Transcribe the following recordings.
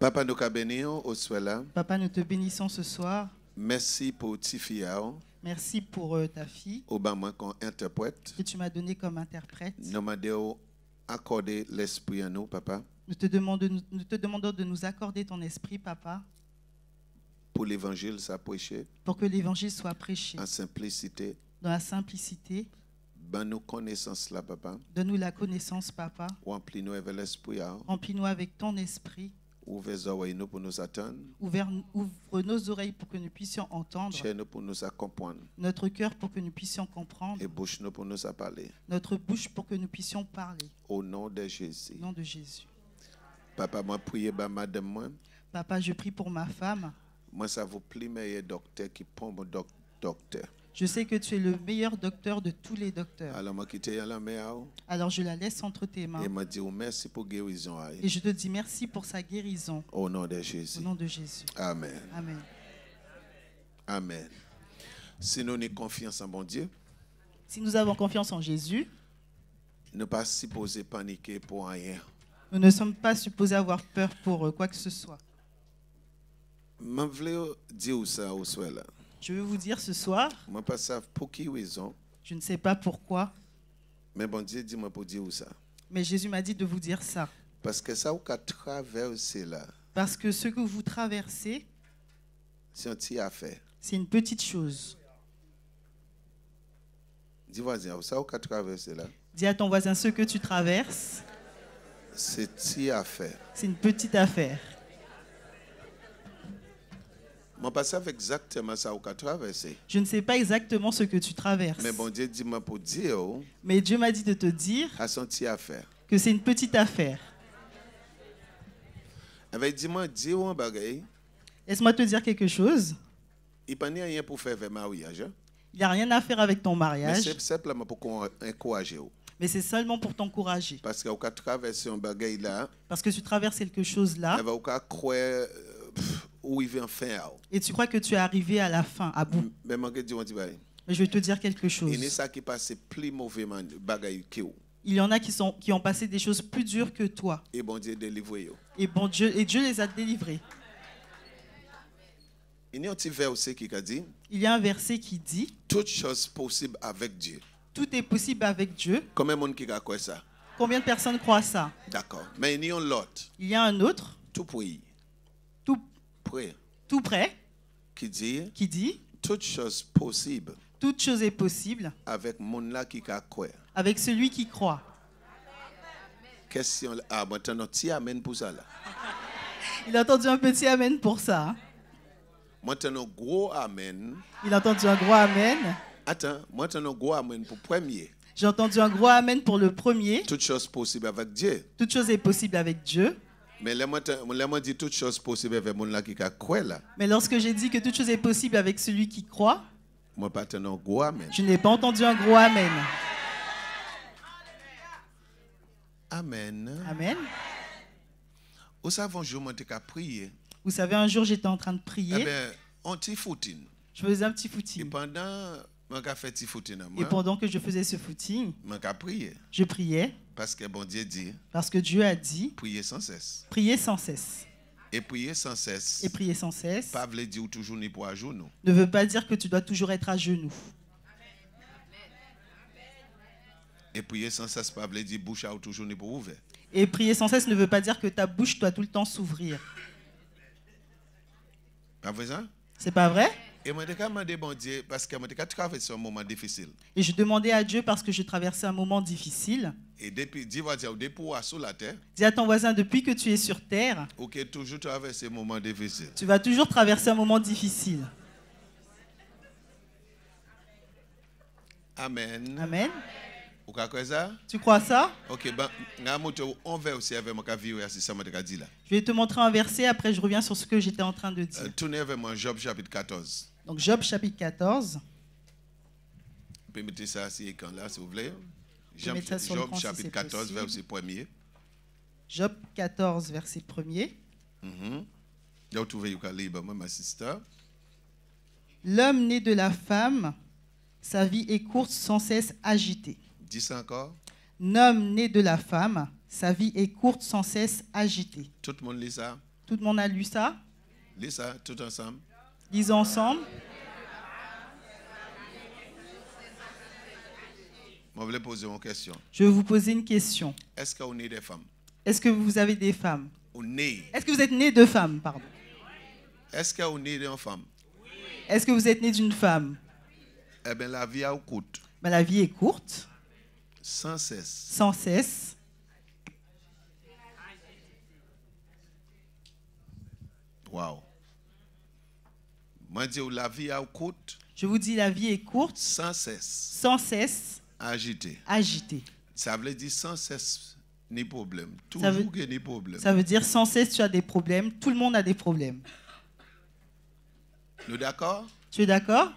Papa, nous bénissons au soir. Papa, nous te bénissons ce soir. Merci pour Tifia. Merci pour ta fille Obama qu'on interprète. que tu m'as donnée comme interprète. Nous m'avons accordé l'esprit à nous, papa. Nous te demandons de nous accorder ton esprit, papa, Pour l'évangile, ça prêcher pour que l'évangile soit prêché en simplicité. dans la simplicité. Ben nous connaissance là, papa. Donne-nous la connaissance, papa. Remplis-nous avec l'esprit. Remplis-nous avec ton esprit. Ouvre les oreilles nous pour nous attendre. Ouvre nos oreilles pour que nous puissions entendre. Chair nous pour nous comprendre. Notre cœur pour que nous puissions comprendre. Et bouche nous pour nous parler. Notre bouche pour que nous puissions parler. Au nom de Jésus. Au nom de Jésus. Papa, moi prier bah madame moi. Papa, je prie pour ma femme. Moi ça vous plaît meilleur docteur qui prend mon docteur. Je sais que tu es le meilleur docteur de tous les docteurs. Alors moi quitter à la mer. Alors je la laisse entre tes mains. Et m'a dit merci pour guérison. Et je te dis merci pour sa guérison. Au nom de Jésus. Au nom de Jésus. Amen. Amen. Amen. Si nous avons confiance en bon Dieu, si nous avons confiance en Jésus, nous ne sommes pas supposés paniquer pour rien. Nous ne sommes pas supposés avoir peur pour quoi que ce soit. Je veux dire ça au soir là. Je veux vous dire ce soir, Je ne sais pas pour qui raison, je ne sais pas pourquoi, mais bon Dieu dit-moi pour dire ça. mais Jésus m'a dit de vous dire ça. Parce que ça, vous traversé là, Parce que ce que vous traversez, c'est une petite affaire. c'est une petite chose. Dis voisin, ça, vous traversé là, Dis à ton voisin, ce que tu traverses, c'est une petite affaire. c'est une petite affaire. Je ne sais pas exactement ça, vous traversé. Je ne sais pas exactement ce que tu traverses. Mais bon Dieu dit-moi pour dire, Mais Dieu m'a dit de te dire c'est une petite affaire. que c'est une petite affaire. Dis-moi, dis un bagay. Laisse-moi te dire quelque chose. Il n'y a rien pour faire vers mariage. Il n'y a rien à faire avec ton Mais mariage, c'est simplement pour encourager. mais c'est seulement pour t'encourager. Parce que vous traversé un bagay là, Parce que tu traverses quelque chose là, vous croire où il vient faire. et tu crois que tu es arrivé à la fin, à bout. Mais je dis un petit bagay. Mais je vais te dire quelque chose. Il y a ça qui passe plus mauvais bagay que vous. Il y en a qui ont passé des choses plus dures que toi. Et bon Dieu délivre. Et Dieu les a délivrés. Il y a un petit verset qui a dit, Il y a un verset qui dit, toutes choses possibles avec Dieu. tout est possible avec Dieu. Combien de monde qui a quoi ça? Combien de personnes croient ça? D'accord. Mais il y a l'autre, Il y a un autre, tout près, tout près, qui dit, toutes choses possibles toute chose est possible avec monde là qui a quoi. avec celui qui croit. Question, ah, maintenant, un petit amen pour ça là. Il a entendu un petit amen pour ça. Hein? Maintenant, un gros amen. Il a entendu un gros amen. Attends, maintenant, un gros amen pour premier. J'ai entendu un gros amen pour le premier. Toutes choses possibles avec Dieu. Toute chose est possible avec Dieu. Mais là, moi, dit toutes choses possibles avec monde là qui a quoi là. Mais lorsque j'ai dit que toute chose est possible avec celui qui croit, Moi, pas un gros amen. je n'ai pas entendu un gros amen. Amen. Amen. Au savon jour, moi, tu as prié. Vous savez, un jour, j'étais en train de Eh prier. bien, on t'y footing. Je faisais un petit Et footing. pendant, moi, j'ai fait petit footing à Et moi. pendant que je faisais ce footing, Moi, j'ai prié. je priais Parce que bon Dieu dit, parce que Dieu a dit, priez sans cesse. priez sans cesse. Et prier sans cesse. Et prier sans cesse Pas veut dire toujours ni pour à genoux. ne veut pas dire que tu dois toujours être à genoux. Et prier sans cesse, pas veut dire bouche à toujours ni pour ouvert. Et prier sans cesse ne veut pas dire que ta bouche doit tout le temps s'ouvrir. Pas vrai ça? C'est pas vrai? Et moi, j'ai demandé bon Dieu, parce que moi, j'ai traversé un moment difficile. Et je demandais à Dieu parce que je traversais un moment difficile. Et depuis, dis depuis sur la terre, Dis à ton voisin, depuis que tu es sur terre, ok, toujours traverser un moment difficile. tu vas toujours traverser un moment difficile. Amen. Amen. Vous croyez ça? Tu crois ça? Ok, ben, on va aussi avec mon vie, c'est ça que je dit là. Je vais te montrer un verset, après je reviens sur ce que j'étais en train de dire. Tournez avec moi, Job chapitre 14. Donc Job chapitre 14. Vous pouvez mettre ça sur l'écran là, s'il vous plaît. Job Chapitre 14, verset 1er. Job 14, verset 1er. Là, vous trouvez ma sister. L'homme né de la femme, sa vie est courte, sans cesse agitée. Dis ça encore. L'homme né de la femme, sa vie est courte, sans cesse agitée. Tout le monde lit ça. Tout le monde a lu ça? Lis ça tout ensemble. Lisons ensemble. Je voulais poser une question. Je vais vous poser une question. Est-ce qu'on est des femmes? Est-ce que vous avez des femmes? On est. Est-ce que vous êtes né de femmes, pardon? Est-ce qu'on est des femmes? Est-ce que vous êtes né d'une femme? Eh bien, la vie est courte. Ben, la vie est courte, Sans cesse. sans cesse. Wow. Moi, je dis la vie est courte. Je vous dis, la vie est courte, Sans cesse. sans cesse Agité. agitée. Ça veut dire sans cesse ni problème. Ça veut- Toujours qu'il y a des problèmes. Ça veut dire sans cesse tu as des problèmes. Tout le monde a des problèmes. Nous d'accord? Tu es d'accord?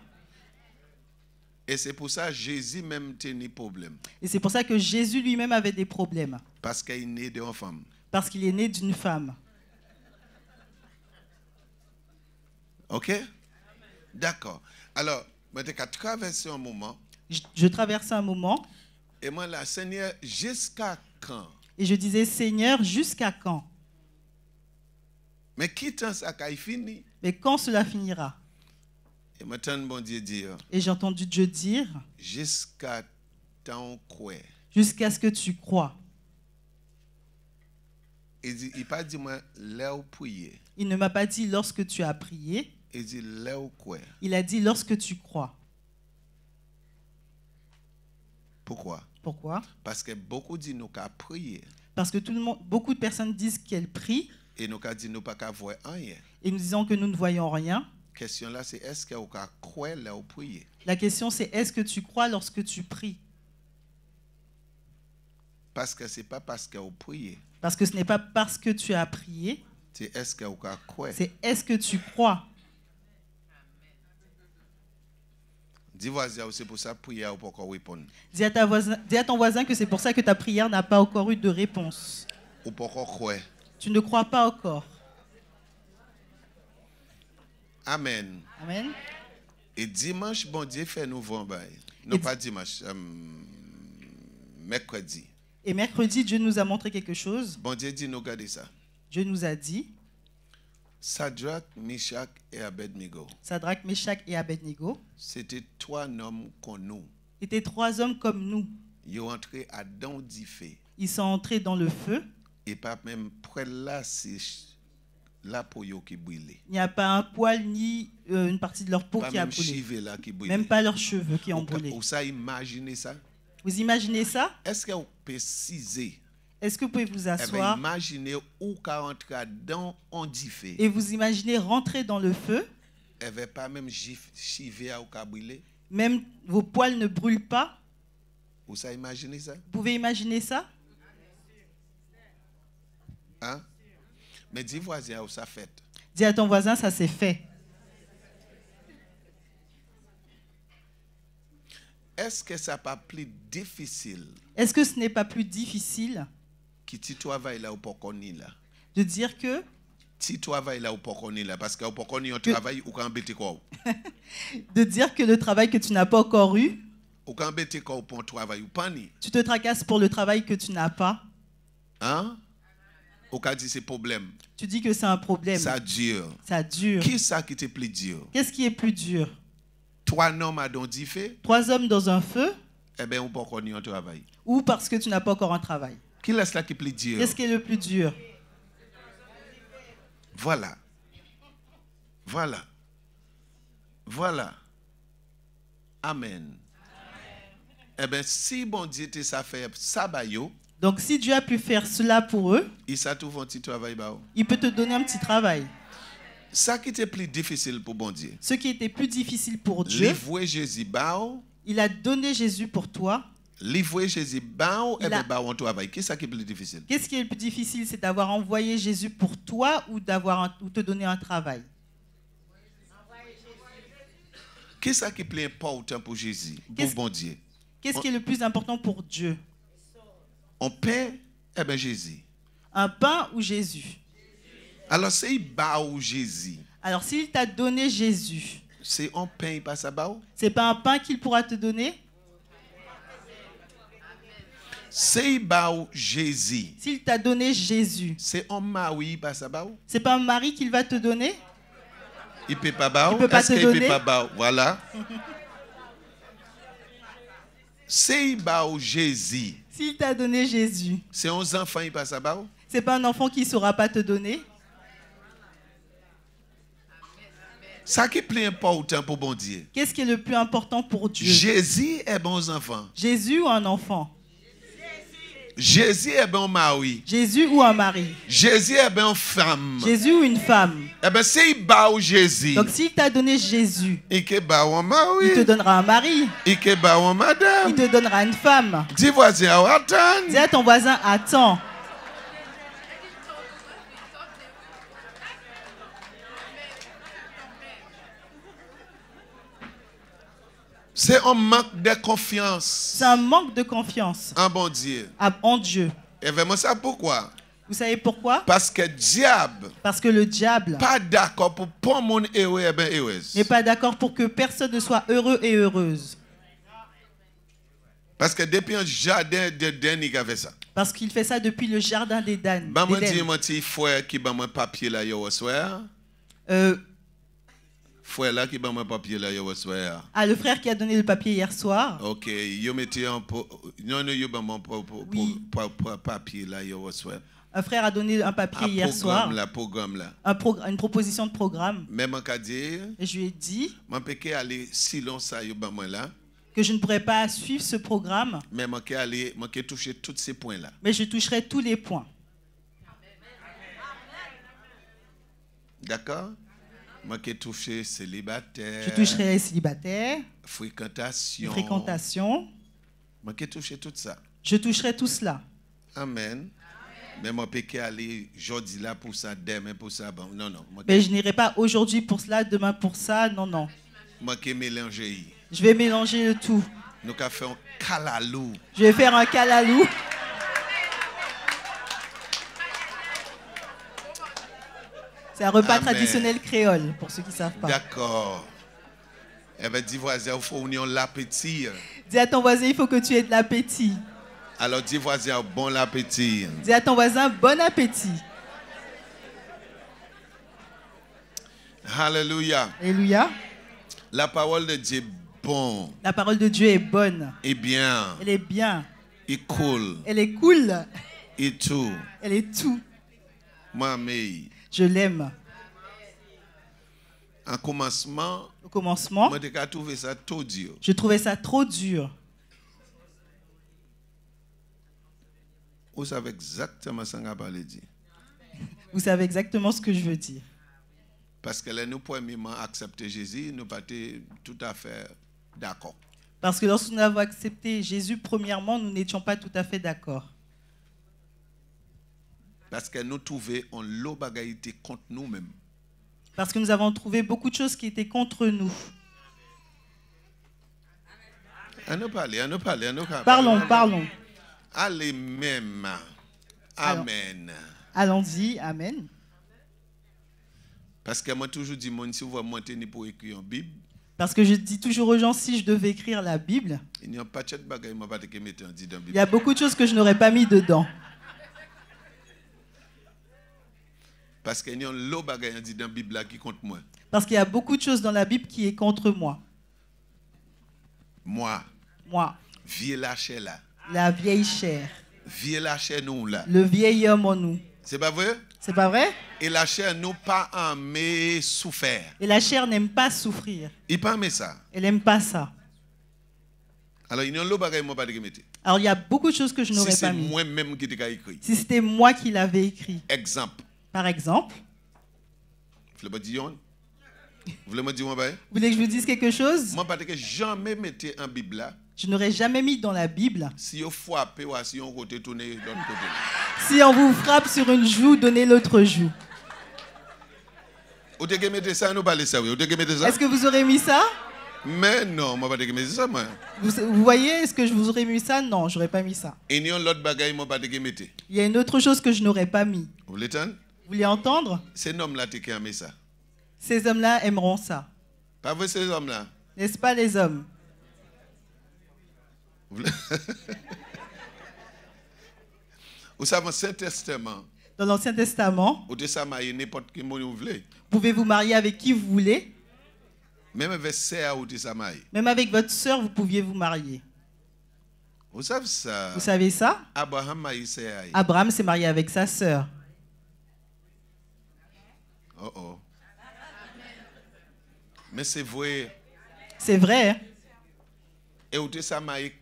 Et c'est pour ça que Jésus même tenait problème. Et c'est pour ça que Jésus lui-même avait des problèmes. Parce qu'il est né d'une femme. Parce qu'il est né d'une femme. OK? D'accord. Alors, je vais traverser un moment. Je traversais un moment Et moi, là, Seigneur, jusqu'à quand? et je disais, Seigneur, jusqu'à quand? Mais qui temps ça qu'il fini? Mais quand cela finira? Et maintenant, bon Dieu dire, Et j'ai entendu Dieu dire, jusqu'à temps quoi? jusqu'à ce que tu crois. Il dit, il pas dit moi, là où prier. Il ne m'a pas dit lorsque tu as prié, Il dit, là où quoi? il a dit lorsque tu crois. Pourquoi? Pourquoi? Parce que beaucoup disent nous qu'à prier. Parce que beaucoup de personnes disent qu'elles prient Et nous qu'à dit nous pas qu'à voir rien. et nous disons que nous ne voyons rien. Question là, c'est est-ce qu'on qu'à croire là où prier? La question c'est est-ce que tu crois lorsque tu pries? Parce que c'est pas parce qu'on prie. Parce que ce n'est pas parce que tu as prié, C'est est-ce qu'on qu'à croire? c'est est-ce que tu crois? Dis voisin, c'est pour ça prier ou pas encore répondre. Dis à ton voisin que c'est pour ça que ta prière n'a pas encore eu de réponse. Ou pas encore croire. Tu ne crois pas encore. Amen. Amen. Et dimanche, bon Dieu fait nous vendre. Non, Et pas dimanche. Mercredi. Et mercredi, Dieu nous a montré quelque chose. Bon Dieu dit nous regardez ça. Dieu nous a dit, Sadrach, Meshach et Abednego. Sadrach, Meshach et Abednego C'était trois hommes qu'on nous. étaient 3 hommes comme nous. Ils ont entré à dans du feu. Ils sont entrés dans le feu. Et pas même près là, c'est la peau qui brûlait. Il n'y a pas un poil ni une partie de leur peau Pas qui a même brûlé. chivé là qui brûlait. Même pas leurs cheveux qui ont brûlé. Vous ça imaginez ça? Vous imaginez ça? Est-ce que vous précisez? Est-ce que vous pouvez vous Eh bien, asseoir imaginez où qu'à entrer dans on dit feu. et vous imaginez rentrer dans le feu? Elle va pas même chivé ou qu'à brûler. Même vos poils ne brûlent pas? Vous ça imaginez ça? Vous pouvez imaginer ça? Hein? Mais dis voisin où ça fait. Dis à ton voisin, ça s'est fait. Est-ce que ça pas plus difficile Est-ce que ce n'est pas plus difficile que tu travailles là ou pas qu'on y là? de dire que Tu travailles là ou pas qu'on y là parce que ou pas qu'on y on Que- travaille ou quand embêter quoi? le travail que tu n'as pas encore eu, Ou quand embêter quoi pour travail ou pas ni? tu te tracasses pour le travail que tu n'as pas? Hein? Ou quand dit c'est problème. Tu dis que c'est un problème. Ça dure. Ça dure. Qui ça qui te plus dur? Qu'est-ce qui est plus dur? Trois hommes à don dit fait, 3 hommes dans un feu eh bien ou pas qu'on y on travaille. ou parce que tu n'as pas encore un travail? Qui laisse là qui plus dur? Qu'est-ce qui est le plus dur? Voilà. Voilà. Voilà. Amen. Eh bien, si bon Dieu te ça fait ça ba yo, Donc si Dieu a pu faire cela pour eux, il ça trouve un petit travail ba yo. il peut te donner un petit travail. Ça qui était plus difficile pour bon Dieu. Ce qui était plus difficile pour Dieu, Livrer Jésus ba yo, il a donné Jésus pour toi. livrer Jésus ba yo, eh Il bien a- ba yo un travail. Qui ça qui est plus difficile? Qu'est-ce qui est le plus difficile? C'est d'avoir envoyé Jésus pour toi ou ou te donner un travail? Qui ça qui est plus important pour Jésus, pour Qu'est-ce- bon Dieu? Qu'est-ce qui est le plus important pour Dieu? On paie, eh bien Jésus. Un pain ou Jésus? Alors c'est il ba ou Jésus. Alors s'il t'a donné Jésus, C'est un pain il passe à ba ou? c'est pas un pain qu'il pourra te donner? C'est bao Jésus. S'il t'a donné Jésus, C'est un mari, pas ça bao? c'est pas un mari qu'il va te donner? Il peut pas bao? Il peut pas Est-ce te qu'il donner? peut pas bao? Voilà. C'est bao Jésus. S'il t'a donné Jésus, C'est un enfant, il passe à bao? c'est pas un enfant qui ne saura pas te donner? Ça qui est plus important pour bon Dieu. Qu'est-ce qui est le plus important pour Dieu? Jésus est bon enfant. Jésus ou un enfant? Jésus est bon mari. Jésus ou un mari? Jésus est bon femme. Jésus ou une femme? Eh bien, c'est bao Jésus. Donc s'il t'a donné Jésus, Il est bao mari. il te donnera un mari, Il est bao madame. il te donnera une femme. Dis voisin, attends. Dis à ton voisin, attends. C'est un manque de confiance C'est un manque de confiance en bon Dieu. en Dieu. Et vraiment ça pourquoi? Vous savez pourquoi? Parce que diable Parce que le diable pas d'accord pour pas mon heureux et bien heureuse. n'est pas d'accord pour que personne ne soit heureux et heureuse. Parce que depuis un jardin d'Éden, il a fait ça. Parce qu'il fait ça depuis le jardin d'Éden. Bah moi dis mon petit frère qui ba mon papier là hier soir. Frère là qui ba mon papier là hier soir. Ah, le frère qui a donné le papier hier soir. OK, yo mettez un non yo ba mon papier là hier soir. Un frère a donné un papier hier soir. Programme là. Une proposition de programme. Même en cas dire. Et je lui ai dit. Moi peux aller silence ça yo ba moi là. Que je ne pourrais pas suivre ce programme. Mais moi peux toucher tous ces points là. Mais je toucherai tous les points. D'accord? Moi peux toucher célibataire. Je toucherai les célibataires. Fréquentation. Moi peux toucher tout ça. Je toucherai tout cela. Amen. Mais moi peux aller aujourd'hui là pour ça, demain pour ça. Bon, non. Mais je n'irai pas aujourd'hui pour cela, demain pour ça. Non. Moi peux mélanger. Je vais mélanger le tout. Nous allons faire un kalalou. Je vais faire un kalalou. C'est un repas traditionnel créole, pour ceux qui ne savent pas. D'accord. Eh bien, dis voisin, il faut unir l'appétit. Dis à ton voisin, il faut que tu aies de l'appétit. Alors, dis voisin, bon appétit. Dis à ton voisin, bon appétit. Alléluia. Alléluia. La parole de Dieu est bonne. La parole de Dieu est bonne. Et bien. Elle est bien. Et cool. Elle est cool. Et tout. Elle est tout. Moi, mais. Je l'aime. Au commencement, je trouvais ça trop dur. Je trouvais ça trop dur. Vous savez exactement ce que je dire. Vous savez exactement ce que je veux dire. Parce que là, nous premièrement accepté Jésus, nous pas tout à fait d'accord. Parce que lorsque nous avons accepté Jésus, premièrement, nous n'étions pas tout à fait d'accord. Parce que nous trouvions en l'eau bagaille contre nous-mêmes. Parce que nous avons trouvé beaucoup de choses qui étaient contre nous. Parlons. Allez même. Amen. Allons-y, amen. Parce que moi toujours dis si vous monter pour écrire en Bible. Parce que je dis toujours aux gens, si je devais écrire la Bible, il y a beaucoup de choses que je n'aurais pas mis dedans. Parce qu'il y a l'eau bagaille dit dans la Bible qui contre moi. Parce qu'il y a beaucoup de choses dans la Bible qui est contre moi. Moi. Vieille la chair là. La vieille chair. Vieille la chair nous là. Le vieil homme en nous. C'est pas vrai? C'est pas vrai? Et la chair nous pas aimer souffrir. Et la chair n'aime pas souffrir. Il pas aimer ça. Elle n'aime pas ça. Alors il y a l'eau bagaille moi pas de mettre. Alors il y a beaucoup de choses que je n'aurais pas mis. Si c'est moi-même qui t'ai écrit. Si c'était moi qui l'avais écrit. Exemple. Par exemple. Vous voulez me dire Vous voulez que je vous dise quelque chose? Moi pas que jamais mettre en Bible là. Je n'aurais jamais mis dans la Bible. Si on frappe ou si on côté tourner de l'autre côté. Si on vous frappe sur une joue, donnez l'autre joue. Est-ce que vous aurez mis ça? Mais non, moi pas mis ça moi. Vous voyez, est-ce que je vous aurais mis ça? Non, j'aurais pas mis ça. Il y a l'autre bagaille moi pas mettre. Il y a une autre chose que je n'aurais pas mis. Vous voulez entendre? Vous voulez entendre? Ces hommes-là qui aiment ça. Ces hommes-là aimeront ça. Pas vrai ces hommes-là? N'est-ce pas les hommes? Vous savez, Saint-Testament, Dans l'Ancien Testament, vous pouvez marier n'importe qui vous voulez. pouvez vous marier avec qui vous voulez. Même avec sœur, vous pouvez marier. Même avec votre sœur, vous pouviez vous marier. Vous savez ça? Vous savez ça? Abraham marié sœur. Abraham s'est marié avec sa sœur. Oh oh. Mais c'est vrai. C'est vrai. Hein? Et vous pouvez marier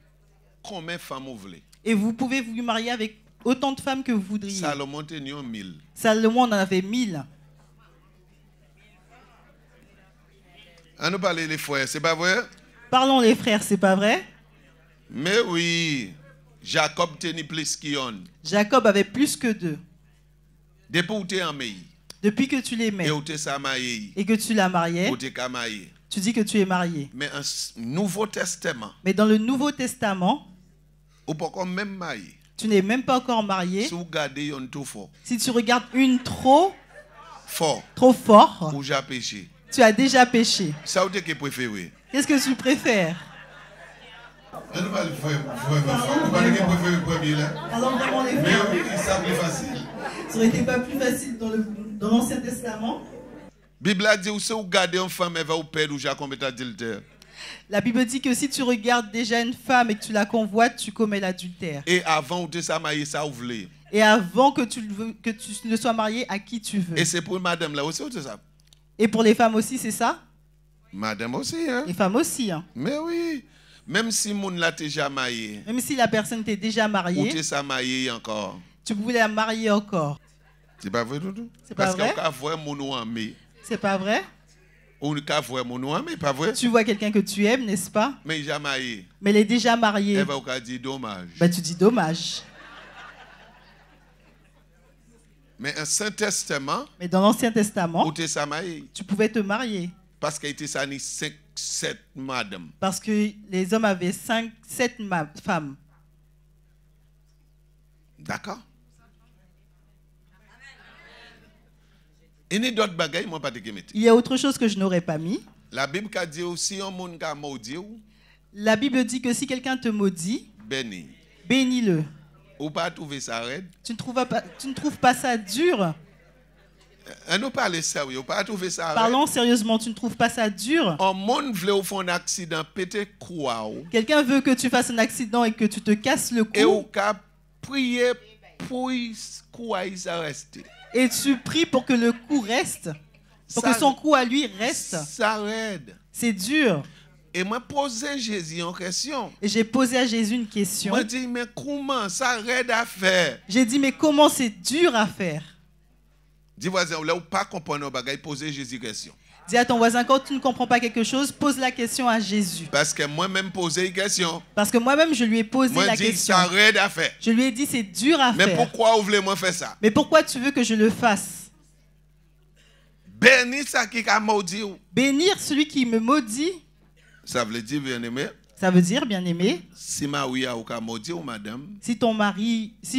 combien de femmes vous voulez? Et vous pouvez vous marier avec autant de femmes que vous voudriez. Salomon tenait 1000. Salomon en avait 1000. On nous parle les frères, c'est pas vrai? Parlons les frères, c'est pas vrai? Mais oui, Jacob tenait plus qu'un. Jacob avait plus que 2. Depuis où tu es en pays, Depuis que tu l'aimais et où tu es marié, et que tu l'as marié, où tu es marié. tu dis que tu es marié. Mais un Nouveau Testament, Mais dans le Nouveau Testament, ou pas encore même marié. tu n'es même pas encore marié. Si vous regardez un tout fort, Si tu regardes une trop fort, fort, ou j'ai péché. tu as déjà péché. Ça vous qui préféré? Qu'est-ce que tu préfères? On parle vous parlez qui préféré premier là? Parlons vraiment les Mais frères. oui, ça plus facile. Ça aurait été pas plus facile dans l'Ancien Testament? Bible a dit si vous regardez une femme, elle va vous perdre ou j'ai commis adultère. La Bible dit que si tu regardes déjà une femme et que tu la convoites, tu commets l'adultère. Et avant ou tu es marié, ça vous voulez. Et avant que tu ne sois marié à qui tu veux. Et c'est pour madame là aussi, c'est ça? Et pour les femmes aussi, c'est ça? Madame aussi, hein? Les femmes aussi. Hein. Mais oui. Même si moun l'a déjà marié, Même si la personne t'est déjà ou mariée, tu es marié encore. tu voulais la marier encore. C'est pas vrai, Doudou? C'est pas Parce vrai? qu'on peut voir mon ami. C'est pas vrai? On peut voir mon ami, pas vrai? Tu vois quelqu'un que tu aimes, n'est-ce pas? Mais il est déjà marié. Mais elle est déjà mariée. Elle va dire dommage. Bah, tu dis dommage. Mais un Saint-Testament, Mais dans l'Ancien Testament, où tu es marié. tu pouvais te marier. Parce qu'il était ça, 5, 7 madame. Parce que les hommes avaient 5, 7 femmes. D'accord? Il y a d'autres bagailles, moi, pas de mettre. Il y a autre chose que je n'aurais pas mis. La Bible a dit aussi, un monde qui a maudit, La Bible dit que si quelqu'un te maudit, béni. bénis-le. Ou pas trouver ça raide. Tu ne trouves pas ça dur? On nous parle sérieux, ou pas trouver ça raide. Parlons sérieusement, tu ne trouves pas ça dur? Un monde voulait faire un accident, péter croix. Quelqu'un veut que tu fasses un accident et que tu te casses le Et au cou cas prier pour quoi il s'arrête. et tu pries pour que le cou reste, pour Ça- que son cou à lui reste. Ça raide. C'est dur. Et moi posé Jésus en question. Et j'ai posé à Jésus une question. Moi dis mais comment ça raide à faire? J'ai dit, mais comment c'est dur à faire? Dis voisin, là ou pas comprendre bagaille, poser Jésus question. Dis à ton voisin, quand tu ne comprends pas quelque chose, pose la question à Jésus. Parce que moi-même poser une question. Parce que moi-même, je lui ai posé Moi la dis question. ça raide à faire. Je lui ai dit, c'est dur à Mais faire. pourquoi vous voulez moi faire ça? Mais pourquoi tu veux que je le fasse? Béni ça qui a maudit. Bénir celui qui me maudit, Ça veut dire bien aimé. ça veut dire, bien aimé, Si Marie a ou maudit ou madame. si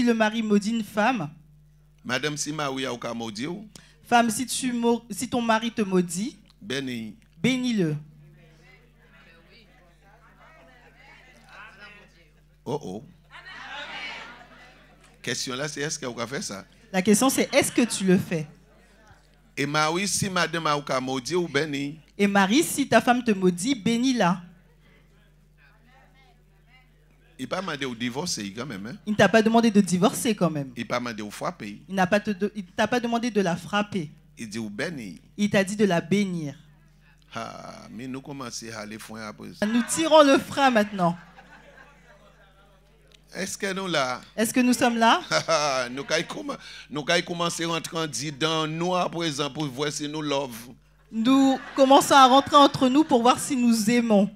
le mari maudit une femme, Madame si Marie a ou maudit ou. femme, si ton mari te maudit, Béni. bénis-le. Oh oh. Question là, c'est est-ce qu'on a fait ça? La question c'est, est-ce que tu le fais? Et Marie, si madame a ou maudit ou béni. Et Marie, si ta femme te maudit, bénis-la. Il n'a pas demandé au divorcer quand même. Hein? Il ne t'a pas demandé de divorcer quand même. Il n'a pas demandé au frapper. Il ne t'a pas demandé de la frapper. Il dit au béni. Il t'a dit de la bénir. Ah, mais nous commençons à aller foin après. Nous tirons le frein maintenant. Est-ce que nous là? Est-ce que nous sommes là? Nous allons commencer à rentrer dans nous à présent pour voir si nous love. Nous commençons à rentrer entre nous pour voir si nous aimons.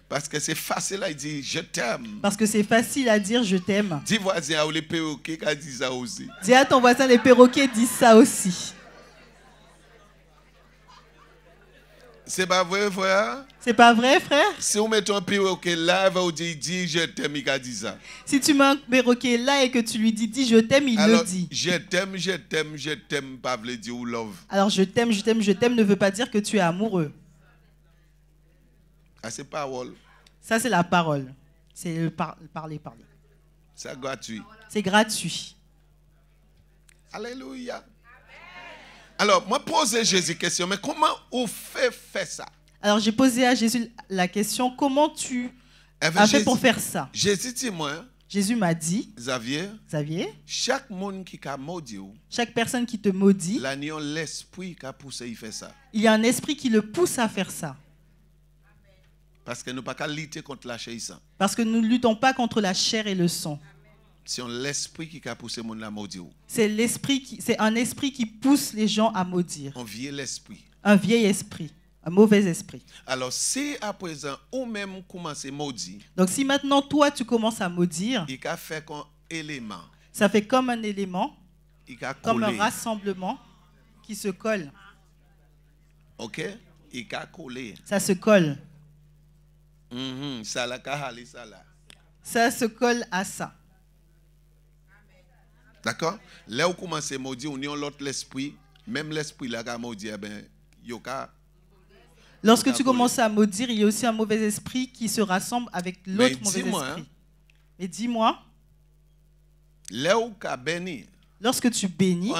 Parce que c'est facile à dire je t'aime. Parce que c'est facile à dire je t'aime. Dis voisin ou les perroquets qui disent ça aussi. Dis à ton voisin, les perroquets disent ça aussi. C'est pas vrai, frère? C'est pas vrai, frère? Si on met un perroquet là, il va vous dire dis je t'aime, il a dit ça. Si tu mets un perroquet là et que tu lui dis je t'aime, il Alors, le dit. je t'aime, pas veut dire ou love. Alors je t'aime ne veut pas dire que tu es amoureux. Ah, c'est parole. Ça, c'est la parole. C'est le parler. C'est gratuit. C'est gratuit. Alléluia. Alors, moi, poser Jésus question, mais comment on fait ça? Alors j'ai posé à Jésus la question, comment tu Eh bien, as fait pour faire ça? Jésus dit moi, Jésus m'a dit, Xavier, chaque monde qui a maudit, chaque personne qui te maudit, l'esprit qui a poussé il fait ça. Il y a un esprit qui le pousse à faire ça. Parce que nous ne pouvons pas lutter contre la chair. Parce que nous ne luttons pas contre la chair et le sang. C'est l'esprit qui a poussé mon à maudire. C'est un esprit qui pousse les gens à maudire. Un vieil esprit. Un vieil esprit. Un mauvais esprit. Alors, si à présent, ou même commence à maudire. Donc, si maintenant, toi, tu commences à maudire. Il a fait comme élément. Ça fait comme un élément. Comme un collé. rassemblement qui se colle. Ok? Il a collé. Ça se colle. Ça se colle à ça. D'accord? Là où commence à maudire, on y a l'autre l'esprit. Même l'esprit là qui a maudit, ben, yoka. Lorsque tu commences à maudire, il y a aussi un mauvais esprit qui se rassemble avec l'autre mauvais esprit. Hein? Mais dis-moi, là où tu béni, lorsque tu bénis,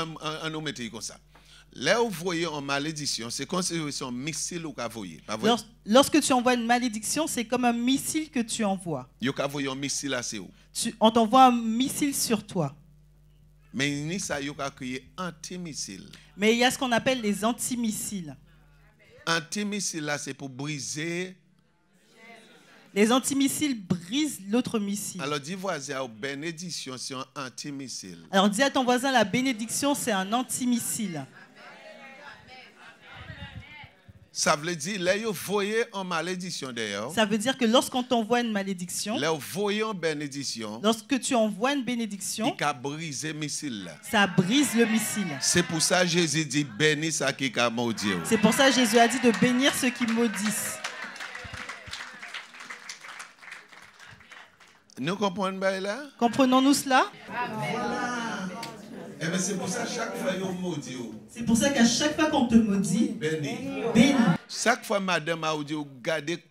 on nous mettait comme ça. Là où vous voyez en malédiction, c'est comme si c'est un missile que vous voyez. Lorsque tu envoies une malédiction, c'est comme un missile que tu envoies. Un missile assez haut. On t'envoie un missile sur toi. Mais il y a créé anti-missile. Mais il y a ce qu'on appelle les antimissiles. Anti-missile là, c'est pour briser. Les antimissiles brisent l'autre missile. Alors dis voisin, bénédiction, c'est un anti-missile. Alors dis à ton voisin, la bénédiction, c'est un antimissile. Ça veut dire, là, vous voyez en malédiction d'ailleurs. Ça veut dire que lorsqu'on t'envoie une malédiction, là, vous voyez en bénédiction. Lorsque tu envoies une bénédiction, il a brisé le missile. Ça brise le missile. C'est pour ça que Jésus dit, bénis ça qui a maudit. C'est pour ça que Jésus a dit de bénir ceux qui maudissent. Nous comprenons bien là? Comprenons-nous cela? Voilà. Eh bien, c'est pour ça chaque fois qu'on maudit. C'est pour ça qu'à chaque fois qu'on te maudit, bénis. Chaque fois madame a dit, regardez,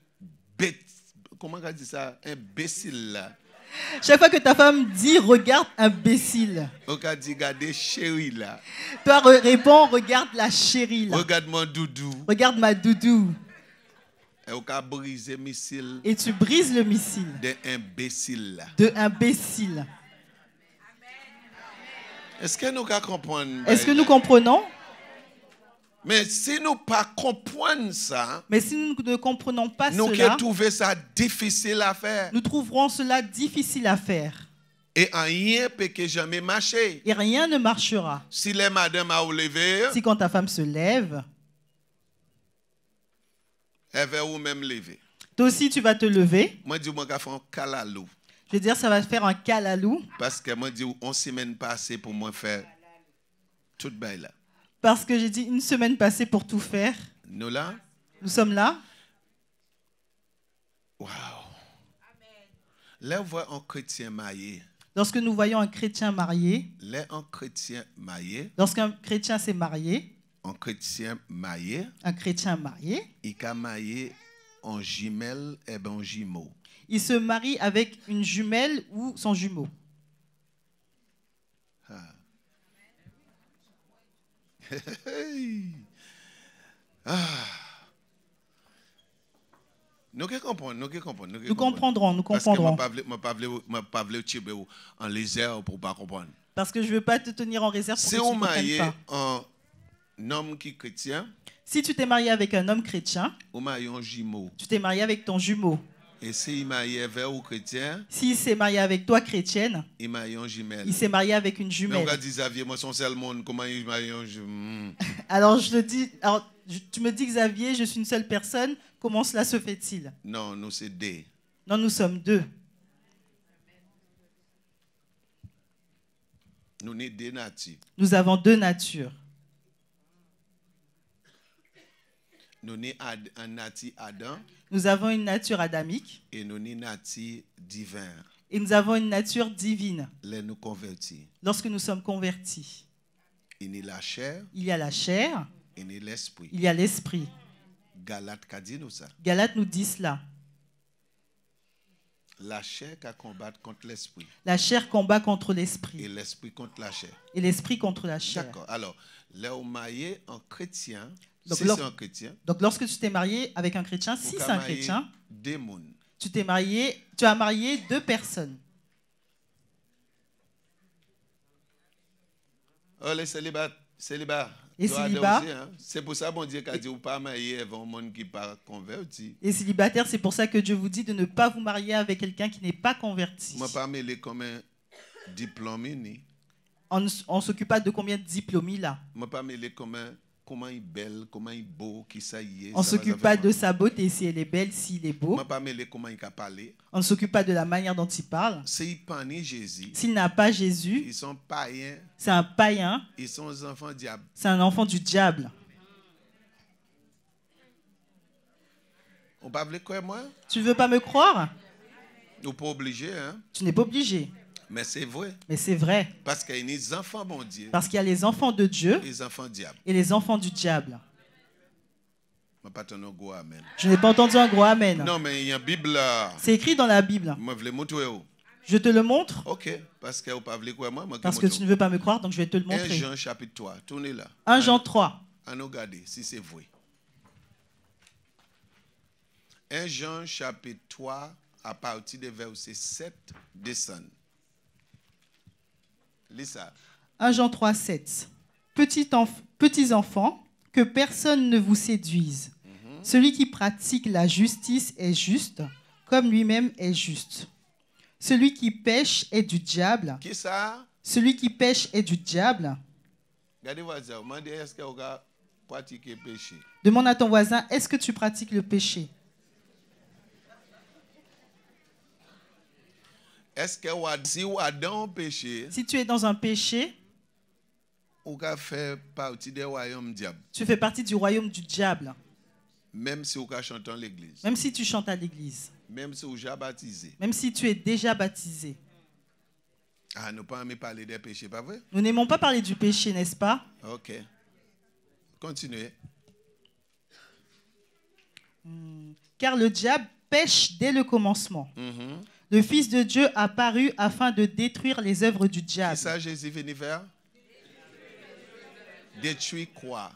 comment on dit ça? Imbécile là. Chaque fois que ta femme dit, regarde imbécile. On a dit, regardez chérie là. Toi réponds, regarde la chérie là. Regarde mon doudou. Regarde ma doudou. Et on a brisé missile. Et tu brises le missile. De imbécile là. De imbécile. Est-ce que nous comprenons? Est-ce que nous comprenons? Mais si nous ne comprenons pas ça, mais si nous ne comprenons pas nous cela, trouvons ça difficile à faire. Nous trouverons cela difficile à faire. Et rien peut que jamais marcher. Et rien ne marchera. Si les madame a levé, si quand ta femme se lève, elle va ou même lever. Toi aussi tu vas te lever. Moi dis moi faire un calalou. Je veux dire, ça va faire un calalou. Parce que moi, dis, on semaine passée pour moi faire tout bail là. Parce que j'ai dit une semaine passée pour tout faire. Nous là? Nous sommes là. Waouh! Là, on voit un chrétien marié. Lorsque nous voyons un chrétien marié. Là, un chrétien marié. Lorsqu'un chrétien s'est marié. Un chrétien marié. Un chrétien marié. Il a marié en jumelle et ben en jumeau. Il se marie avec une jumelle ou son jumeau. Ah. Ah. Nous comprendrons. Nous comprendrons. Parce que je ne pas tirer en lézard pour ne pas comprendre. Parce que je ne veux pas te tenir en réserve pour que tu ne comprennes pas. Un homme qui est chrétien. Si tu t'es marié avec un homme chrétien, tu t'es marié avec ton jumeau. Et s'il marié avec un chrétien, s'il s'est marié avec toi chrétienne, il s'est marié avec une jumelle. Moi, son seul monde, comment il marie un jumelle? Alors je te dis, tu me dis Xavier, je suis une seule personne. Comment cela se fait-il? Non, nous c'est deux. Non, nous sommes deux. Nous sommes deux natures. Nous avons deux natures. Nous sommes un nature Adam. Nous avons une nature adamique. Et nous sommes une nature divine. Et nous avons une nature divine. Nous convertis. Lorsque nous sommes convertis. Il y a la chair. Il y a la chair. Et il y a l'esprit. Il y a l'esprit. Galate dit nous ça. Galate nous dit cela. La chair qui combat contre l'esprit. La chair combat contre Et l'esprit. l'esprit contre la chair. Et l'esprit contre la chair. D'accord. Alors, là où marié en chrétien, Donc, si lors- c'est un chrétien, Donc lorsque tu t'es marié avec un chrétien, si ou c'est qu'à un marier chrétien, des mouns. tu as marié 2 personnes. Oh, les célibats. Les doivent célibats. aussi, hein. C'est pour ça bon Dieu qu'a dit ou pas marier avec un monde qui pas converti. Les célibataires, c'est pour ça que Dieu vous dit de ne pas vous marier avec quelqu'un qui n'est pas converti. Moi pas mêler comme un diplômé ni. On ne s'occupe pas de combien de diplômes il a. Moi pas mêler comme un comment il est belle, comment il est beau, qui ça y est. On ne ça va, s'occupe ça pas fait de quoi. sa beauté, si elle est belle, s'il est beau. Moi pas mêler comment il a parlé. On ne s'occupe pas de la manière dont il parle. S'il pas ni Jésus, S'il n'a pas Jésus, ils sont païens, c'est un païen, ils sont des enfants diables. c'est un enfant du diable. On pas veut quoi moi? Tu ne veux pas me croire? Ou pas obligé hein. Tu n'es pas obligé. Mais c'est vrai Mais c'est vrai. parce qu'il y a des enfants bon Dieu Parce qu'il y a les enfants de Dieu et les enfants diables. et les enfants du diable. Moi pas ton go amen. Je n'ai pas entendu un gros amen. Non mais il y a une Bible là. C'est écrit dans la Bible. Moi je veux montrer. Je te le montre OK, parce que vous pas voulu quoi moi parce que tu ne veux pas me croire, donc je vais te le 1 montrer. Jean chapitre 3, tournez là. 1 Jean 3. À nous regarder si c'est vrai. 1 Jean chapitre 3 à partir des versets 7 descend. Lis ça. 1 Jean 3, 7. Petits enfants, que personne ne vous séduise. Celui qui pratique la justice est juste, comme lui-même est juste. Celui qui pêche est du diable. Qui ça? Celui qui pêche est du diable. Regardez voisin, demandez est-ce que vous avez pratiqué le péché. Demande à ton voisin, est-ce que tu pratiques le péché? Est-ce que si vous êtes dans le péché, Si tu es dans un péché, vous avez fait partie des royaumes diables, tu fais partie du royaume du diable. même si vous avez chanté dans l'église, Même si tu chantes à l'église, même si vous avez déjà baptisé. même si tu es déjà baptisé. Ah, nous ne pas aimer parler des péchés, pas vrai? Nous n'aimons pas parler du péché, n'est-ce pas? OK. Continuez. Car le diable pêche dès le commencement. Mhm. Le Fils de Dieu apparut afin de détruire les œuvres du Qui diable. ça Jésus venu faire? Détruire quoi?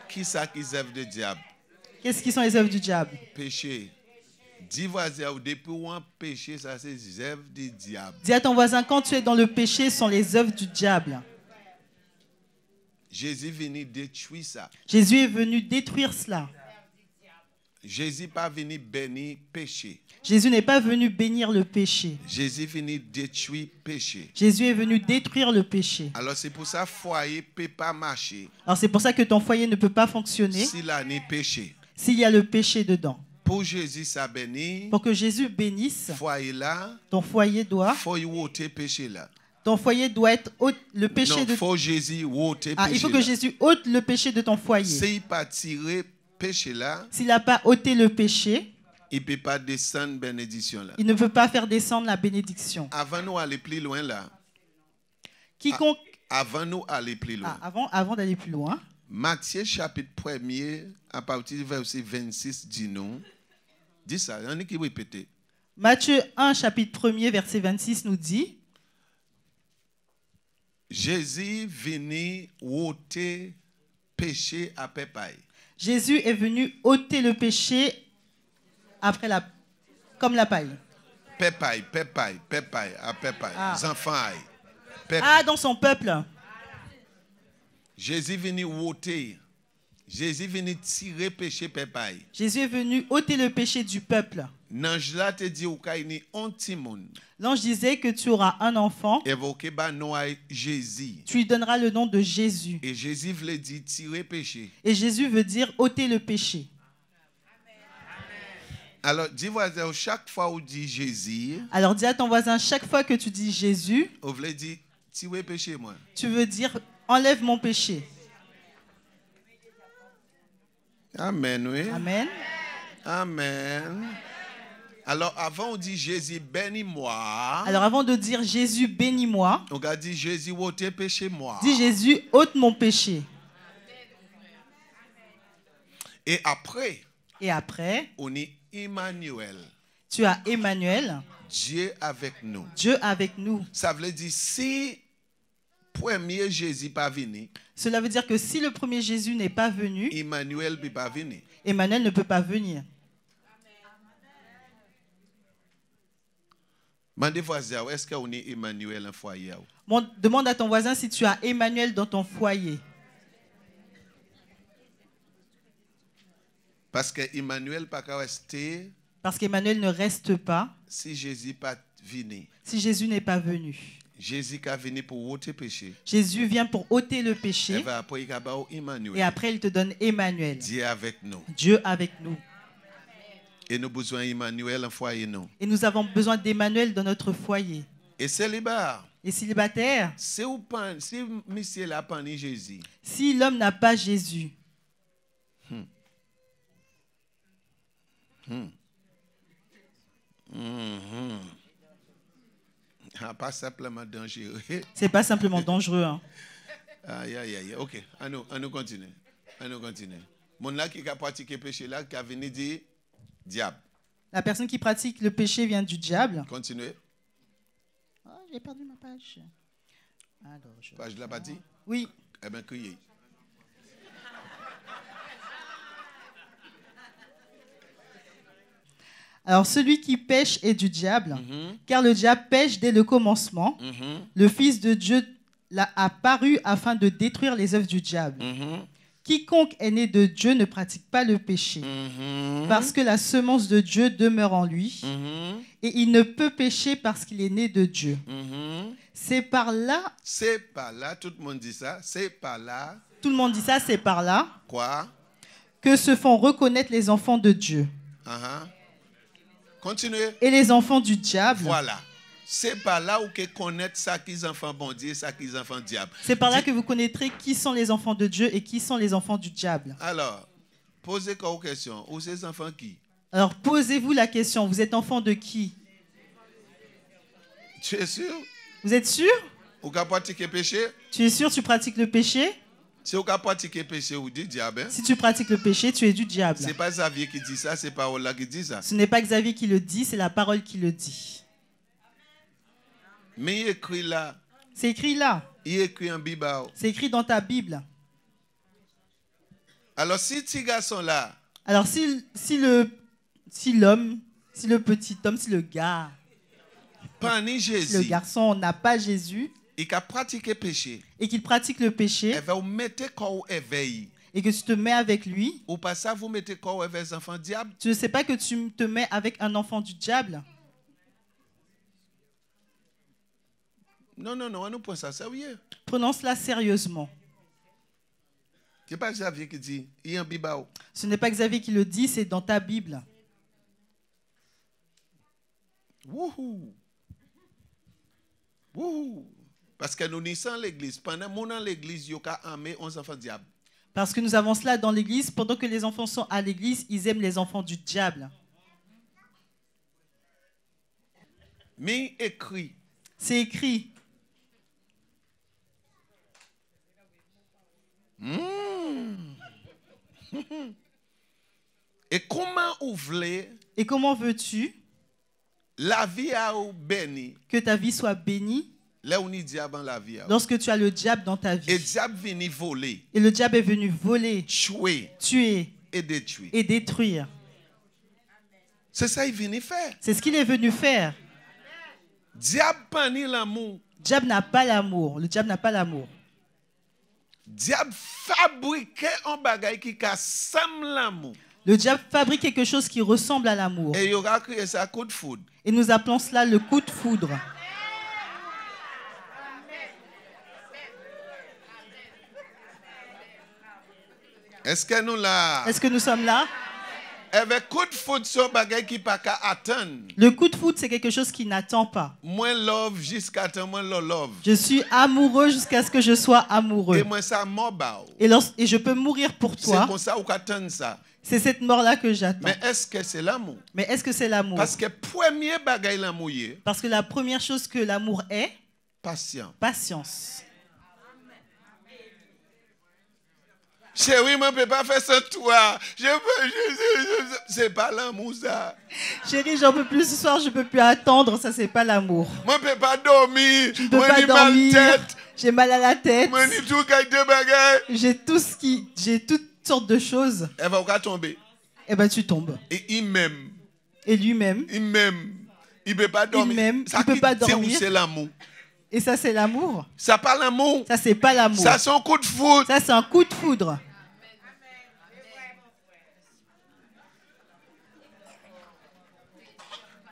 Qui ça qui œuvre de diable? Qu'est-ce qui sont les œuvres du diable? Péché. Dis voisin, depuis où un péché, ça c'est les œuvres du diable. Dis à ton voisin, quand tu es dans le péché, ce sont les œuvres du diable. Jésus venu détruire ça. Jésus est venu détruire cela. Jésus pas venu bénir péché. Jésus n'est pas venu bénir le péché. Jésus venu détruire péché. Jésus est venu détruire le péché. Alors c'est pour ça foyer ne peut pas marcher Alors c'est pour ça que ton foyer ne peut pas fonctionner s'il a ni péché. s'il y a le péché dedans. Pour Jésus ça bénir, Pour que Jésus bénisse, foyer là, ton foyer doit, faut y ôter péché là. ton foyer doit être le péché Non, de. faut Jésus ôter Ah, péché. il faut que là. Jésus ôte le péché de ton foyer. S'il pas tiré péché là, S'il n'a pas ôté le péché, il peut pas descendre bénédiction là. il ne peut pas faire descendre la bénédiction. Avant nous aller plus loin là. Quiconque. Avant nous aller plus loin. Avant d'aller plus loin, Matthieu chapitre 1er à partir du verset 26 dit nous. Dis ça, il y en a qui répète. Matthieu 1, chapitre 1er, verset 26 nous dit Jésus venu ôter péché à pépaille. Jésus est venu ôter le péché comme la paille. Pépaille, à pépaille. Ah. Les enfants aillent. Ah, dans son peuple. Jésus venu ôter. Jésus venu tirer péché pépaille. Jésus est venu ôter le péché du peuple. L'ange là te dit ou kaini antimon. L'ange disait que tu auras un enfant, Évoqué ba Noé Jésus. tu lui donneras le nom de Jésus. Et Jésus voulait dire tirer péché. Et Jésus veut dire ôter le péché. Alors, dis voisin, chaque fois où dit Jésus, Alors dis à ton voisin, chaque fois que tu dis Jésus, on voulait dire tirer péché moi. tu veux dire enlève mon péché. Amen, oui. Amen. Amen. Alors, avant on dit Jésus bénis-moi. Alors avant de dire Jésus bénis-moi, On a dit Jésus ôte péché moi. dis Jésus ôte mon péché. Et après, Et après, on est Emmanuel. Tu as Emmanuel, Dieu avec nous. Dieu avec nous. Ça veut dire si premier Jésus pas venu, Cela veut dire que si le premier Jésus n'est pas venu, Emmanuel ne peut pas venir. Emmanuel ne peut pas venir. Demandez voisin, est-ce qu'on est Emmanuel en foyer? Bon, demande à ton voisin si tu as Emmanuel dans ton foyer. Parce que Emmanuel pas qu'à rester Parce qu'Emmanuel ne reste pas si Jésus pas venu. si Jésus n'est pas venu. Jésus qui est venu pour ôter péché. Jésus vient pour ôter le Et péché va après il a Emmanuel. et après il te donne Emmanuel. Dieu avec nous. Dieu avec nous. Et nous avons besoin d'Emmanuel en foyer nous. Et nous avons besoin d'Emmanuel dans notre foyer. Et célibat. Et célibataire, Si monsieur l'a pas ni Jésus. si l'homme n'a pas Jésus, Pas simplement dangereux. c'est pas simplement dangereux. Hein. Aïe, aïe, aïe. Ok, on nous continue. On nous continue. Mon là qui a pratiqué le péché là, qui a venu dire diable. La personne qui pratique le péché vient du diable. Continuez. Oh, j'ai perdu ma page. Alors, Page de la bâtie? Oui. Eh bien, criez. Alors, celui qui pêche est du diable, car le diable pêche dès le commencement. Le Fils de Dieu a paru afin de détruire les œuvres du diable. Quiconque est né de Dieu ne pratique pas le péché, parce que la semence de Dieu demeure en lui, et il ne peut pécher parce qu'il est né de Dieu. C'est par là, tout le monde dit ça, c'est par là. tout le monde dit ça, c'est par là Quoi? que se font reconnaître les enfants de Dieu. Continuez. Et les enfants du diable. Voilà. C'est par là où que connaître ça qui est enfants bon Dieu, ça qui est enfants diable. C'est par là que vous connaîtrez qui sont les enfants de Dieu et qui sont les enfants du diable. Alors, posez une question. Où ces enfants qui? Alors, posez-vous la question. Vous êtes enfant de qui? Tu es sûr? Vous êtes sûr? Ou qu'a pratiqué péché? Tu es sûr tu pratiques le péché? Si vous avez pratiqué péché ou dit diable, Si tu pratiques le péché, tu es du diable. c'est pas Xavier qui dit ça, c'est Paul là qui dit ça. Ce n'est pas Xavier qui le dit, c'est la parole qui le dit. Mais il écrit là, C'est écrit là. il écrit en Bible. C'est écrit dans ta Bible. Alors si petit garçon là, Alors, si l'homme, si le petit homme, si le gars, pas ni si le Jésus, garçon n'a pas Jésus il a pratiqué péché, et qu'il pratique le péché elle va vous mettre corps éveillé. et que tu te mets avec lui, Ou pas ça, vous mettez corps avec les enfants diable. tu ne sais pas que tu te mets avec un enfant du diable? Non, on nous prend ça sérieux. Prenons cela sérieusement. C'est pas Xavier qui dit, il y a un Bible. Ce n'est pas Xavier qui le dit, c'est dans ta Bible. Wouhou. Wouhou. Parce que nous sommes l'église. Pendant que nous sommes l'église, il y a 11 enfants diable. Parce que nous avons cela dans l'église, pendant que les enfants sont à l'église, ils aiment les enfants du diable. Mais écrit. C'est écrit. Et comment vous voulez Et comment veux-tu la vie à vous béni? que ta vie soit bénie Là où nous diable la vie. lorsque tu as le diable dans ta Et vie? diable vient voler, Et le diable est venu voler, tuer tuer et détruire. et détruire. C'est ça qu'il vient faire. C'est ce qu'il est venu faire. Diable pas ni l'amour. Le diable n'a pas l'amour. Le diable n'a pas l'amour. Diable fabriquait un bagage qui ressemble l'amour. Le diable fabrique quelque chose qui ressemble à l'amour. Et il aura créé ça coup de foudre. Et nous appelons cela le coup de foudre. Est-ce que nous là? Est-ce que nous sommes là? Avec coup de foudre sur bagage qui pas qu'à attendre. Le coup de foudre, c'est quelque chose qui n'attend pas. Moi love jusqu'à temps moi love. Je suis amoureux jusqu'à ce que je sois Et amoureux. moi ça mort. Et je peux mourir pour C'est toi. comme ça ou qu'attendre ça. C'est cette mort-là que j'attends. Mais est-ce que c'est l'amour? Mais est-ce que c'est l'amour? Parce que premier bagage l'amour Parce que la première chose que l'amour est, patient. patience. Chérie, moi, je ne peux pas faire sans toi. C'est pas l'amour, ça. Chérie, j'en peux plus ce soir, je peux plus attendre. Ça, c'est pas l'amour. Moi, je ne peux pas dormir. Je ne peux pas dormir. J'ai mal à la tête. Moi, je tout de bagages. J'ai toutes sortes de choses. Elle va tomber. Eh ben, tu tombes. Et il m'aime. Et lui-même. Il m'aime. Il ne peut pas dormir. Il m'aime. Ça Il peut pas dormir. C'est l'amour. Et ça, c'est l'amour. Ça pas l'amour. Ça, c'est pas l'amour. Ça, c'est un coup de foudre. Ça, c'est un coup de foudre.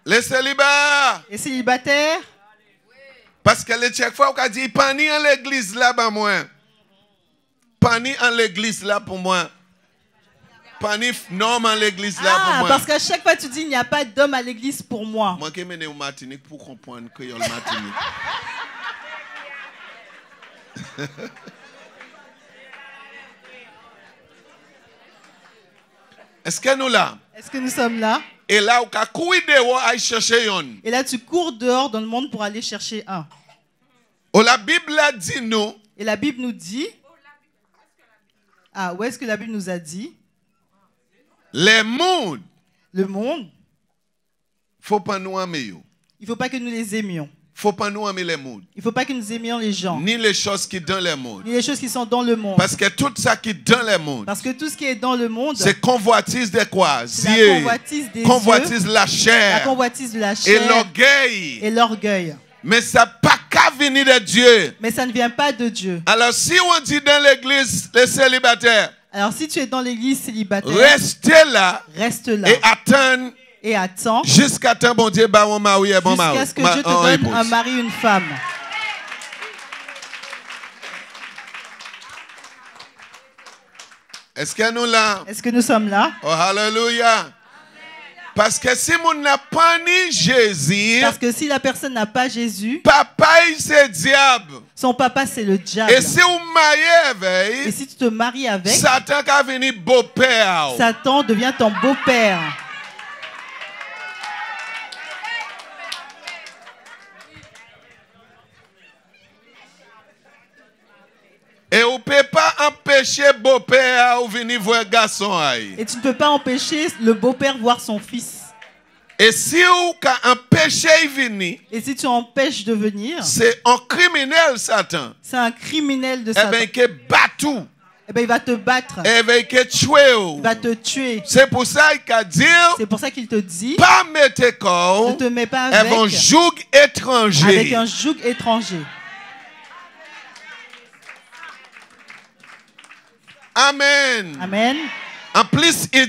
Les célibataires. Les célibataires. Parce que chaque fois, on a dit, pas ni en l'église là, pour moi. Pas ni en l'église là pour moi. Pas ni d'homme en l'église là pour moi. Parce qu'à chaque fois, tu dis, il n'y a pas d'homme à l'église pour moi. Moi qui mène au Martinique pour comprendre que y a le Martinique. Est-ce que nous là? Est-ce que nous sommes là? Et là, on a couru dehors à chercher un. Et là, tu cours dehors dans le monde pour aller chercher un. Oh, la Bible a dit nous. Et la Bible nous dit. Ah, où est-ce que la Bible nous a dit? Les mondes. Le monde. Faut pas nous aimer. Il ne faut pas que nous les aimions. Faut pas nous aimer les mondes. Il ne faut pas que nous aimions les gens. Ni les choses qui dans les mondes. Ni les choses qui sont dans le monde. Parce que tout ça qui est dans les mondes. Parce que tout ce qui est dans le monde. C'est convoitise des quoi? La convoitise des convoitise yeux, la chair. La convoitise de la chair. Et l'orgueil. Et l'orgueil. Mais ça n'a pas qu'à venir de Dieu. Mais ça ne vient pas de Dieu. Alors si on dit dans l'église les célibataires. Alors si tu es dans l'église célibataire. Restez là. Reste là. Et attends. Et attends. Jusqu'à temps bon Dieu bah mon mari et bon mari. Jusqu'à ce que Dieu te donne un mari, une femme. Est-ce que nous là? Est-ce que nous sommes là? Oh hallelujah. Parce que si on n'a pas ni Jésus, parce que si la personne n'a pas Jésus, papa c'est diable. Son papa c'est le diable. Et si on marie avec, et si tu te maries avec, Satan va venir beau-père. Satan devient ton beau-père. Et on ne peut pas empêcher beau-père de venir voir garçon. Et tu ne peux pas empêcher le beau-père voir son fils. Et si on empêche de venir, et si tu empêches de venir, c'est un criminel Satan. C'est un criminel de Satan. Eh bien, il bat tout. Eh bien, il va te battre. Eh bien, il va te tuer. C'est pour ça qu'il dit. C'est pour ça qu'il te dit. Pas mettre corps. Ne te mets pas avec. Un joug étranger. Avec un joug étranger. Amen. Amen. En plus, il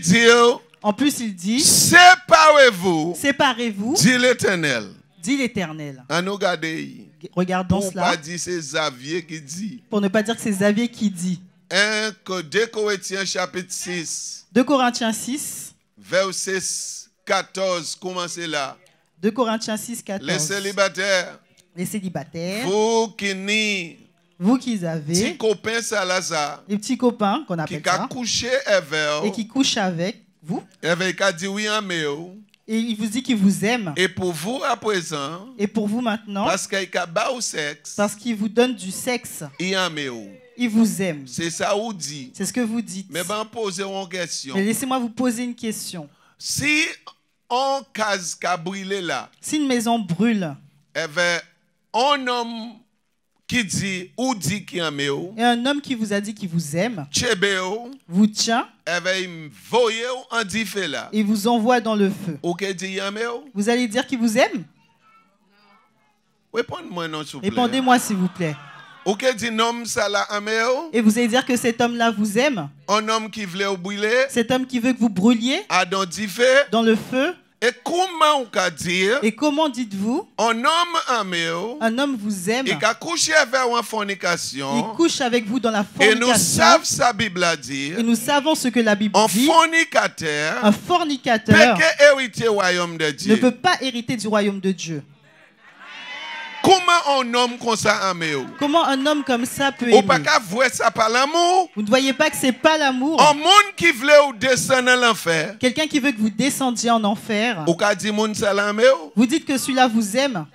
dit. Séparez-vous. Séparez-vous. Dit l'Éternel. Dit l'Éternel. Regardons cela. Pour pas dire c'est Xavier qui dit. Pour ne pas dire que c'est Xavier qui dit. 2 Corinthiens chapitre 6. 2 Corinthiens 6. Verset 14. Commencez là. 2 Corinthiens 6, 14. Les célibataires. Les célibataires. Vous qui avez petit copain Salazar, les petits copains qu'on appelle ça, et qui couchent avec vous, et il vous dit qu'il vous aime. Et pour vous à présent, et pour vous maintenant, parce qu'il vous donne du sexe, il vous aime. C'est ça vous dit. C'est ce que vous dites. Mais poser une question. Mais laissez-moi vous poser une question. Si on case qu'a brûlé là, si une maison brûle, un homme qui dit ou dit qu'il aime, et un homme qui vous a dit qu'il vous aime, vous tient, et vous envoie dans le feu. Vous allez dire qu'il vous aime? Répondez-moi s'il vous plaît. Et vous allez dire que cet homme-là vous aime? Cet homme qui veut que vous brûliez dans le feu? Et comment dites-vous? Un homme vous aime. Il couche avec vous dans la fornication. Et nous savons ce que la Bible dit. Un fornicateur ne peut pas hériter du royaume de Dieu. Comment un homme comme ça aime? Comment un homme comme ça peut aimer? Vous ne voyez pas que c'est pas l'amour? Un monde qui veut descendre en enfer. Quelqu'un qui veut que vous descendiez en enfer. Vous dites que celui-là vous aime.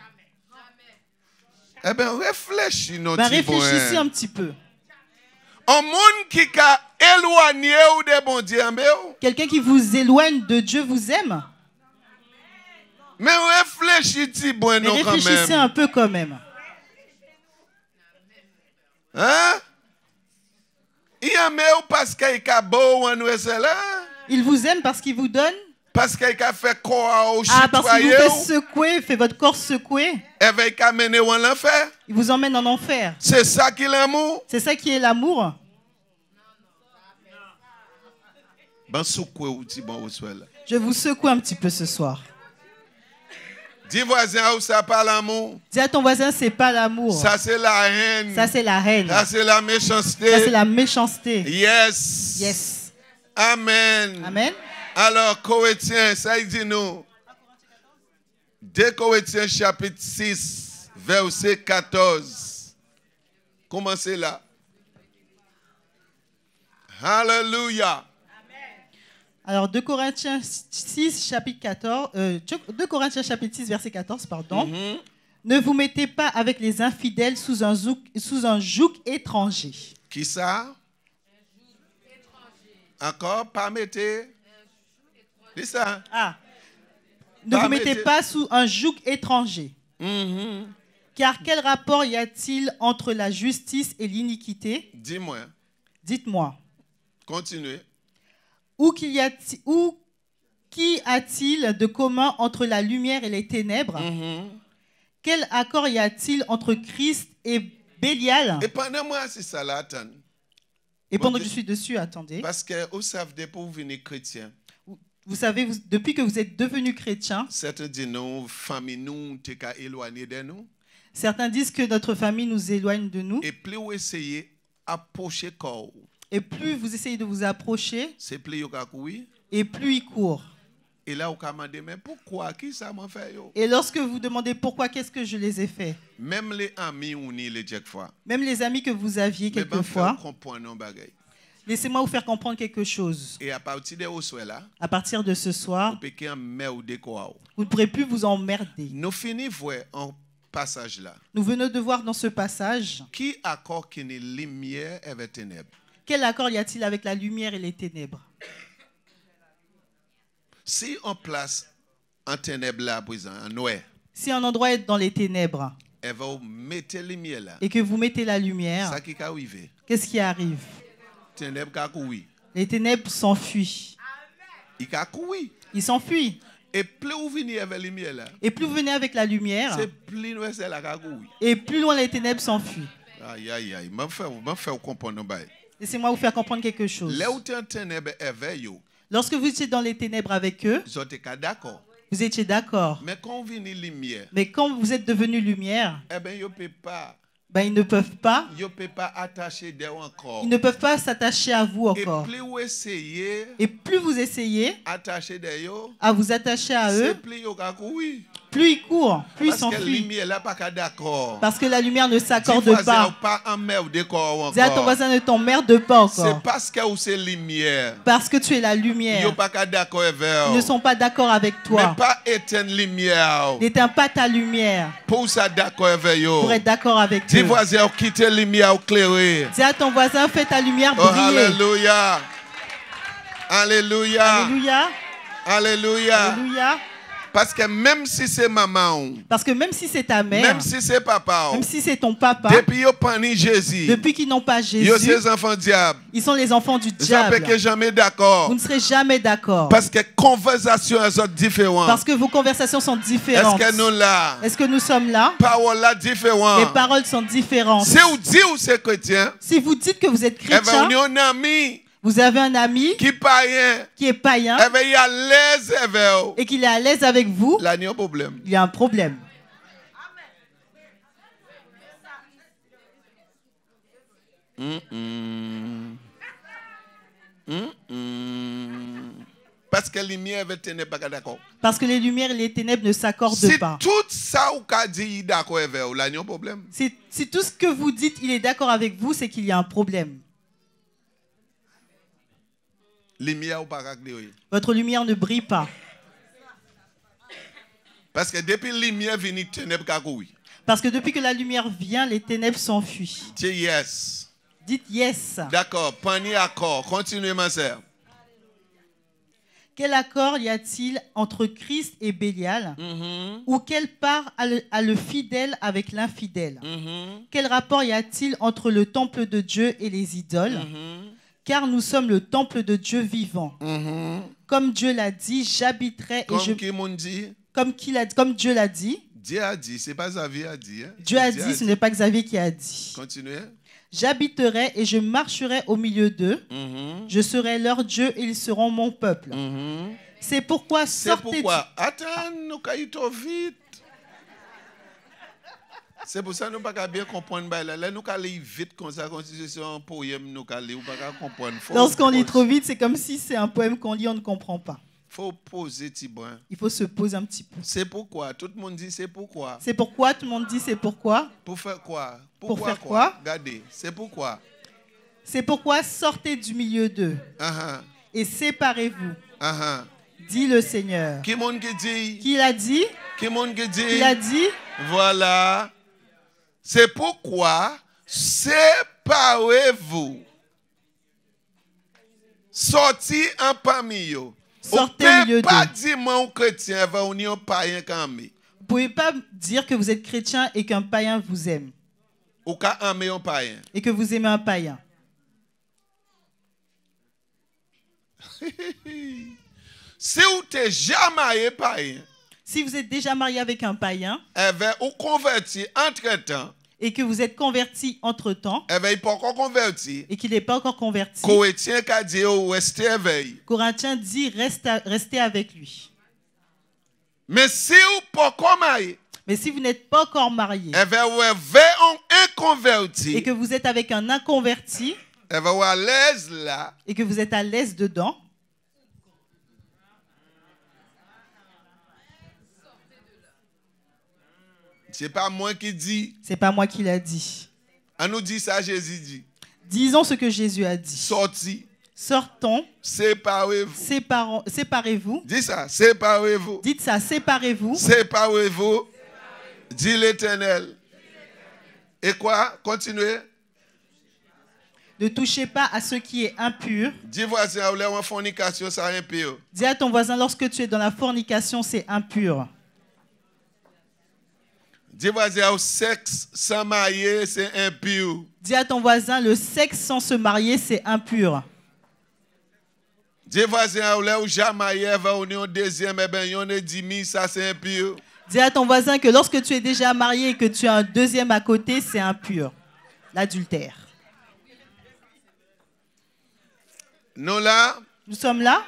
Eh bien, réfléchissez réfléchissez un petit peu. Un monde qui a éloigné ou de bon Dieu, Quelqu'un qui vous éloigne de Dieu vous aime. mais réfléchissez bon Mais non quand réfléchissez même. un peu quand même. Hein? Il y a ou parce qu'il a beau ou nous c'est là? Il vous aime parce qu'il vous donne. Parce qu'il a fait corps au Ah, parce qu'il vous chitoyer. fait secouer, fait votre corps secouer. Et il a mené en l'enfer. Il vous emmène en enfer. C'est ça qu'il l'amour. C'est ça qui est l'amour. Ben secouer ou ti bon ou soit là. Je vous secoue un petit peu ce soir. Dis voisin où ça pas l'amour. Dis à ton voisin, c'est pas l'amour. Ça c'est la haine. Ça, c'est la haine. Ça c'est la Ça, méchanceté. c'est la méchanceté. Yes. Yes. Amen. Amen. Alors, Corinthiens, ça il dit nous. 2 Corinthiens chapitre 6, verset 14. Commencez là. Hallelujah. Alors, 2 Corinthiens 6, chapitre 14, 2 Corinthiens chapitre 6, verset 14, pardon. Ne vous mettez pas avec les infidèles sous un joug étranger. Qui ça? Encore, pas mettez. Dis ça. Ah. Ne vous mettez pas sous un joug étranger. Car quel rapport y a-t-il entre la justice et l'iniquité? Dis-moi. Dites-moi. Continuez. Ou qu'y a-t-il de commun entre la lumière et les ténèbres? Quel accord y a-t-il entre Christ et Bélial? Et pendant moi, c'est ça là, attends. Et pendant que je suis dessus, attendez. Parce que vous savez, pour venir chrétien, Vous savez, depuis que vous êtes devenu chrétien, certains disent non, famille nous, t'es qu'à éloigner de nous. certains disent que notre famille nous éloigne de nous. Et plus vous essayez d'approcher corps, Et plus vous essayez de vous approcher, c'est plus vous avez courir. et plus il court. Et là, vous avez demandé, mais pourquoi? Qui ça m'a fait? Yo? Et lorsque vous demandez pourquoi, qu'est-ce que je les ai fait? Même les amis, on y les chaque fois. Même les amis que vous aviez Mais ben, quelquefois, faire comprendre nos bagailles. laissez-moi vous faire comprendre quelque chose. Et à partir de ce là, À partir de ce soir, vous pouvez en mettre de quoi. vous ne pourrez plus vous emmerder. Nous finissons voir un passage là. Nous venons de voir dans ce passage, Qui accorde qu'il y ait lumière avec ténèbres? quel accord y a-t-il avec la lumière et les ténèbres? Si on place un ténèbre là, présent, en noir, Si un endroit est dans les ténèbres elle va mettre la lumière là. et que vous mettez la lumière, Ça qui arrive. qu'est-ce qui arrive? Ténèbres qui couru. Les ténèbres s'enfuient. Il a couru. Ils s'enfuient. Et plus vous venez avec la lumière là, Et plus vous venez avec la lumière, c'est plus loin c'est là qui a couru. et plus loin les ténèbres s'enfuient. Aïe aïe aïe, m'en fait comprendre nos bail. Laissez-moi vous faire comprendre quelque chose. Là où tu es en ténèbres éveillé, Lorsque vous étiez dans les ténèbres avec eux, vous êtes d'accord. vous étiez d'accord. Mais quand vous venez lumière, Mais quand vous êtes devenu lumière, eh bien, vous ben, ils ne peuvent pas. ne pouvez pas attacher d'eux encore. Ils ne peuvent pas s'attacher à vous Et encore. plus vous essayez Et plus vous essayez attacher d'eux, à vous attacher à c'est eux, plus vous courir. plus ils courent, plus ils Parce que la s'enfuient. lumière là pas d'accord. Parce que la lumière ne s'accorde Dis-moi, pas. pas en mer de corps Dis à ton encore. voisin, ne t'emmerde pas C'est encore. parce que vous c'est lumière. Parce que tu es la Vous lumière. pas d'accord avec Ils ne sont pas d'accord avec mais toi. pas éteindre lumière. N'éteins pas ta lumière Pour ça d'accord avec eux. pour être d'accord avec Dis eux. voisin quitter la lumière éclairée. Dis à ton voisin, fais ta lumière Oh briller. alléluia. Alléluia. Alléluia. Alléluia. Alléluia. Parce que même si c'est maman, Parce que même si c'est ta mère, même si c'est papa, même si c'est ton papa, depuis qu'ils pas ni Jésus, depuis qu'ils n'ont pas ils Jésus, sont les enfants diable. ils sont les enfants du Ils ne diable. que jamais d'accord. Vous ne serez jamais d'accord. Parce que conversation elles sont différentes. Parce que vos conversations sont Est-ce différentes. que nous là, Est-ce que nous sommes là? parole là Les différente. paroles sont différentes. Si vous dites que c'est chrétien, Si vous dites que vous êtes eh ben, chrétien, on est un ami vous avez un ami qui païen, qui est païen eh ben, il y a l'aise avec vous. et qu'il est à l'aise avec vous, Là, il y a un problème. il y a un problème. Parce que la lumière n'est pas d'accord. Parce que les lumières et les ténèbres ne s'accordent Si pas. tout ça ou qu'a dit d'accord avec vous, là, il y a un problème. Si tout ce que vous dites, il est d'accord avec vous, c'est qu'il y a un problème. Lumière ou pas éclairée. Votre lumière ne brille pas. Parce que depuis la lumière vient, ténèbres qu'a couru. Parce que depuis que la lumière vient, les ténèbres s'enfuient. Dis yes. Dites yes. D'accord, pani accord. Continuez, ma sœur. Quel accord y a-t-il entre Christ et Bélial? Ou quelle part a le fidèle avec l'infidèle? Quel rapport y a-t-il entre le temple de Dieu et les idoles? Car nous sommes le temple de Dieu vivant. Comme Dieu l'a dit, j'habiterai et je... Comme Dieu l'a dit. Dieu a dit, c'est pas Xavier a dit. Hein? Dieu a dit, ce n'est pas Xavier qui a dit. Continuez. J'habiterai et je marcherai au milieu d'eux. Je serai leur Dieu et ils seront mon peuple. C'est pourquoi sortez... C'est pourquoi... Attends, nous caillons vite. C'est pour ça que nous ne pouvons pas bien comprendre. Là, nous allons vite comme ça, comme si c'était un poème, nous allons pas comprendre. Lorsqu'on lit trop vite, c'est comme si c'est un poème qu'on lit, on ne comprend pas. Faut poser Tibouin. Il faut se poser un petit peu. C'est pourquoi. Tout le monde dit c'est pourquoi. C'est pourquoi. Tout le monde dit c'est pourquoi. Pour faire quoi? Pour faire quoi? Regardez, c'est pourquoi. C'est pourquoi sortez du milieu d'eux et séparez-vous. Dit le Seigneur. Qui monde qui dit? Qui l'a dit? Qui monde qui dit? Qui l'a dit? Voilà. C'est pourquoi séparez-vous. Sortez en parmi eux. Sortez au milieu d'eux. Pas dire mon chrétien va unir païen quand même. Vous ne pouvez pas dire que vous êtes chrétien et qu'un païen vous aime. Ou qu'un aimer un païen. Et que vous aimez un païen. Si vous êtes jamais marié païen. Si vous êtes déjà marié avec un païen. Ou converti entre-temps. Et que vous êtes converti entre-temps. Il n'est pas encore converti. Et qu'il n'est pas encore converti. Corinthiens dit restez avec lui. Mais si vous pas marié. Mais si vous n'êtes pas encore marié. Inconverti. Et que vous êtes avec un inconverti. À l'aise là. Et que vous êtes à l'aise dedans. C'est pas moi qui dis. C'est pas moi qui l'a dit. On nous dit ça, Jésus dit. Disons ce que Jésus a dit. Sortis. Sortons. Séparez-vous. Séparez-vous. Dis ça, séparez-vous. Dites ça, séparez-vous. Séparez-vous. Dit l'Éternel. Et quoi? Continuez. Ne touchez pas à ce qui est impur. Dis voisin, en fornication, c'est impur. Dis à ton voisin, lorsque tu es dans la fornication, c'est impur. Dis voisin, au sexe sans marier, c'est impur. Dis à ton voisin, le sexe sans se marier, c'est impur. Dis voisin, où jamais va unir deuxième, et bien, on est 10 000, ça c'est impur. Dis à ton voisin que lorsque tu es déjà marié et que tu as un deuxième à côté, c'est impur. L'adultère. Nous là. Nous sommes là.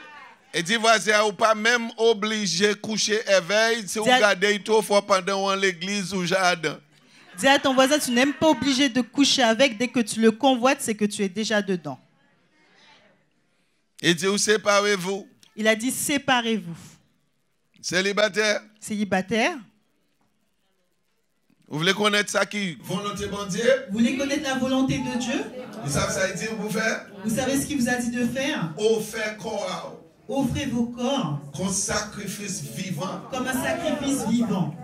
Et dis voisin, ou pas même obligé de coucher éveil si vous regardez trop fort pendant l'église ou jardin. Dis à ton voisin, tu n'es même pas obligé de coucher avec. Dès que tu le convoites, c'est que tu es déjà dedans. Il dit, séparez-vous. Il a dit, séparez-vous. Célibataire. Célibataire. Vous voulez connaître ça qui? Volonté bon Dieu. Vous voulez connaître la volonté de Dieu? Vous savez ça dit vous faire? Vous savez ce qu'il vous a dit de faire? Offrez corps. Offrez vos corps. Comme sacrifice vivant. Comme un sacrifice vivant.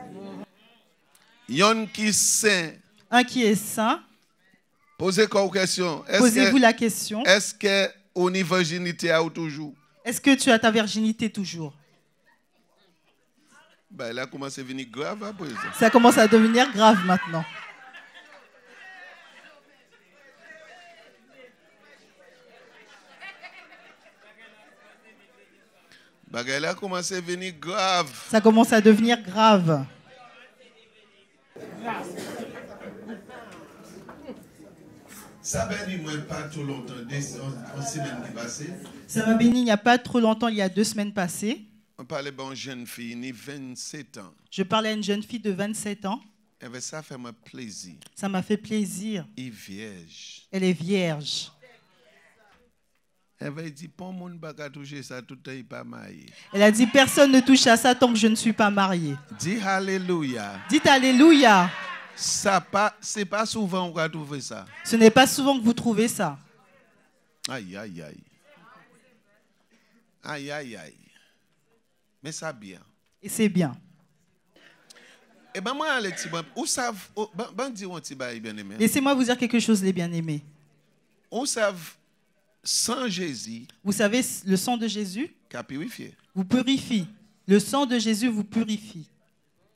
Yon qui saint. Un qui est saint. Posez quoi question? Posez-vous la question. Est-ce que on est virginité à toujours? Est-ce que tu as ta virginité toujours? Ben là, commence à devenir grave après ça. Ça commence à devenir grave maintenant. Ben là, commence à devenir grave. Ça commence à devenir grave. Ça bénit moi pas trop longtemps, en semaine qui passée. Ça m'a béni il n'y a pas trop longtemps, il y a 2 semaines passées. On parlait d'une jeune fille, ni 27 ans. Je parlais à une jeune fille de 27 ans. Et ça fait moi plaisir. Ça m'a fait plaisir. Elle est vierge. Elle est vierge. Elle dit, pas mon baga toucher ça tout le temps pas marié. Elle a dit, personne ne touche à ça tant que je ne suis pas mariée. Dis alléluia. Dites alléluia. C'est pas souvent qu'on va trouver ça. Ce n'est pas souvent que vous trouvez ça. Aïe, aïe, aïe. Aïe, aïe, aïe. Mais ça bien. Et c'est bien. Eh bien, moi, où ça, ben, dis-moi, bien aimé. Laissez-moi vous dire quelque chose, les bien-aimés. On savent, sans Jésus, Vous savez, le sang de Jésus qui a purifié. vous purifie. Le sang de Jésus vous purifie.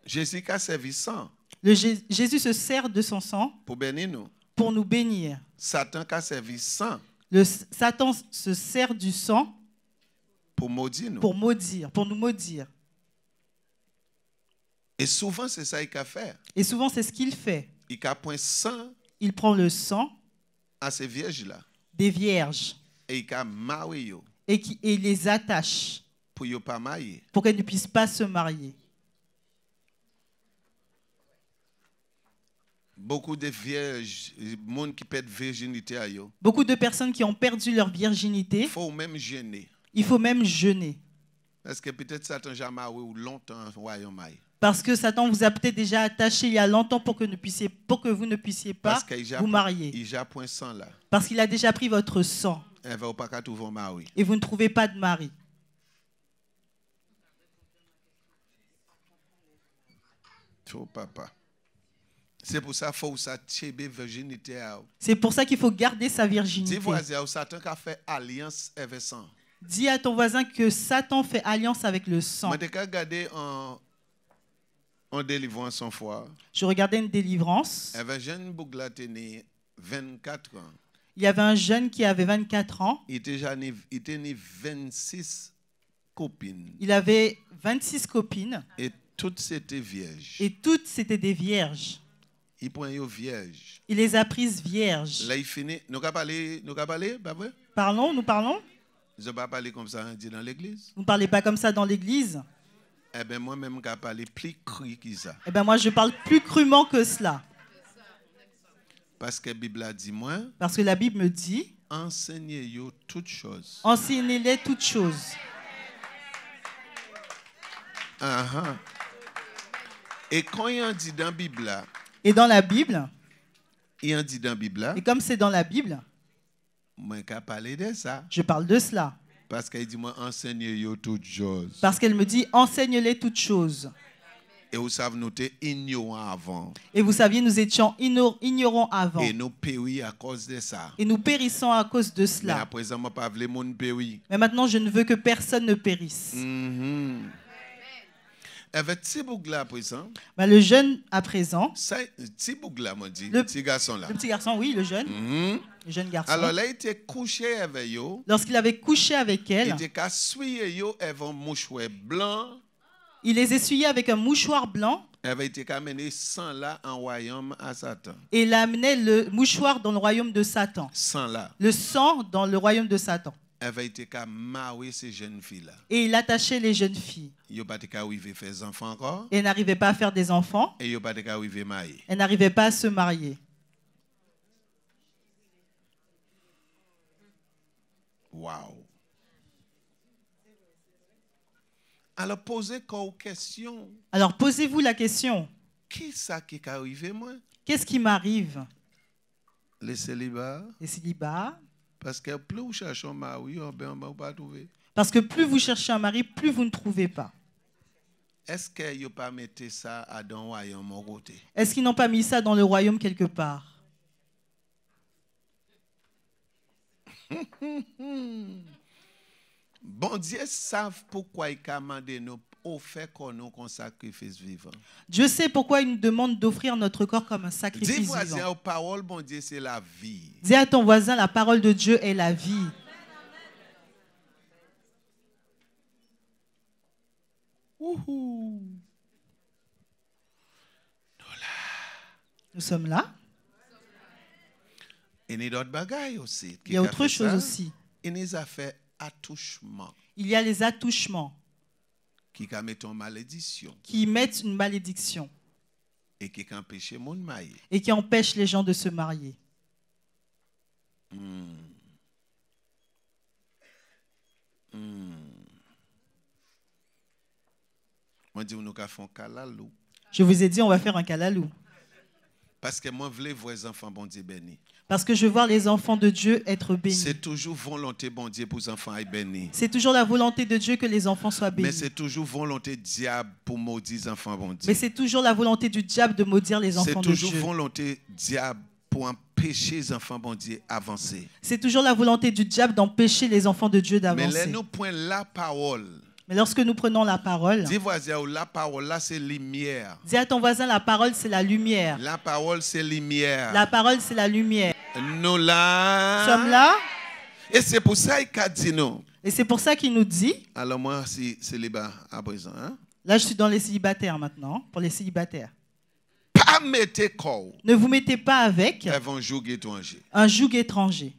Jésus qui a servi sang Jésus se sert de son sang pour bénir nous. pour nous bénir. Satan qui a servi sang Satan se sert du sang pour maudire nous. pour nous maudire. Et souvent, c'est ça qu'il a fait. Et souvent, c'est ce qu'il fait. Il a point sang Il prend le sang à ces vierges-là. des vierges Et il a marié et il les attache pour ne pas marier. pour qu'elles ne puissent pas se marier. Beaucoup de vierges, monde qui perd virginité à eux, Beaucoup de personnes qui ont perdu leur virginité, il faut même gêner. il faut même jeûner. Parce que peut-être Satan jamais marié ou longtemps au royaume. Parce que Satan vous a peut-être déjà attaché il y a longtemps pour que vous ne puissiez pas Parce qu'il vous marier. a point sang là. Parce qu'il a déjà pris votre sang Elle va pas trouver un mari. et vous ne trouvez pas de mari. Trop papa. C'est pour ça qu'il faut ça tchéber virginité. C'est pour ça qu'il faut garder sa virginité. Dis voisin, Satan qui a fait alliance avec sang. Dis à ton voisin que Satan fait alliance avec le sang. Moi, j'ai regardé en délivrance son foi. Je regardais une délivrance. Il y avait un jeune bougla né 24 ans. Il y avait un jeune qui avait 24 ans. Il était né 26 copines. Il avait 26 copines. Et toutes c'était vierges. Et toutes, c'était des vierges. Il prend une vierge. Il les a prises vierges. Là, il finit. Nous avons parlé, pas vrai? Nous parlons. Je ne vais pas parler comme ça dit dans l'église. Vous ne parlez pas comme ça dans l'église. Eh bien, moi-même, je vais parler plus cru que ça. Eh bien, moi, je parle plus crûment que cela. Parce que la Bible a dit, moi, Parce que la Bible me dit, enseignez-vous toutes choses. enseignez-les toutes choses. Uh-huh. Et quand il en dit dans la Bible, Et dans la Bible, il en dit dans la Bible, et comme c'est dans la Bible, moi, je vais parler de ça. je parle de cela. Parce qu'elle dit, moi, enseignez-vous toutes choses. Parce qu'elle me dit, enseigne-les toutes choses. Et vous savez, nous étions ignorants avant. Et vous saviez, nous étions ignorants avant. Et nous périssons à cause de ça. Et nous périssons à cause de Mais cela. à présent, je ne veux pas le monde périr. Mais maintenant, je ne veux que personne ne périsse. Avec Tibougla à présent, Ben, le jeune, à présent, Tibougla m'a dit, Le- petit garçon là. le petit garçon, oui, le jeune garçon, Alors là, il était couché avec eux. lorsqu'il avait couché avec Il elle, était qu'à suivre eux avec un mouchoir blanc. il les essuyait avec un mouchoir blanc Il avait été qu'à mener sang là en royaume à Satan. et il amenait le mouchoir dans le royaume de Satan. Sang là. Le sang dans le royaume de Satan. Il avait été qu'à marier ces jeunes filles là. Et il attachait les jeunes filles. Il n'a pas été qu'à arriver faire des enfants encore. Et n'arrivait pas à faire des enfants. Et il n'a pas été qu'à arriver marier. Elle n'arrivait pas à se marier. Wow. Alors posez comme question, Alors posez-vous la question, qui ça qui est arrivé moi? qu'est-ce qui m'arrive? Les célibats. Les célibats. Parce que plus vous cherchez un mari, on ne va pas trouver. Parce que plus vous cherchez un mari, plus vous ne trouvez pas. Est-ce qu'il n'a pas mis ça à dans le royaume mon côté? Est-ce qu'ils n'ont pas mis ça dans le royaume quelque part? Bon Dieu savent pourquoi il a demandé nous offrir qu'on sacrifice vivant. Dieu sait pourquoi il nous demande d'offrir notre corps comme un Dis sacrifice voisin, vivant. aux paroles, bon Dieu, c'est la vie. Dis à ton voisin, la parole de Dieu est la vie. Wouhou. Nous sommes là. Et il y a d'autres bagailles aussi. Il y a autre chose aussi. Il y a fait attouchement Il y a les attouchements qui mettent en malédiction qui mettent une malédiction et qui empêchent les gens de marier. et qui empêchent les gens de se marier. Moi, je dis, nous avons fait calalou. Je vous ai dit, on va faire un calalou. Parce que moi, je veux voir les enfants, bon Dieu, bénis. Parce que je veux voir les enfants de Dieu être bénis. C'est toujours volonté, bon Dieu, pour les enfants être bénis. C'est toujours la volonté de Dieu que les enfants soient bénis. Mais c'est toujours volonté diable pour maudire les enfants, bon Dieu. Mais c'est toujours la volonté du diable de maudire les C'est enfants de toujours Dieu. volonté diable pour empêcher d'empêcher les enfants bon Dieu avancer. C'est toujours la volonté du diable d'empêcher les enfants de Dieu Mais là, d'avancer. nous prenons la parole. Mais lorsque nous prenons la parole, Dis voisin, la parole là c'est lumière. dis à ton voisin, la parole c'est la lumière. La parole c'est lumière. La parole c'est la lumière. Nous là. Nous sommes là. Et c'est pour ça qu'il a dit nous. Et c'est pour ça qu'il nous dit, Alors moi, c'est célibat à présent. Hein? là je suis dans les célibataires maintenant, pour les célibataires. Pas mettez corps. Ne vous mettez pas avec Avant joug étranger. un joug étranger.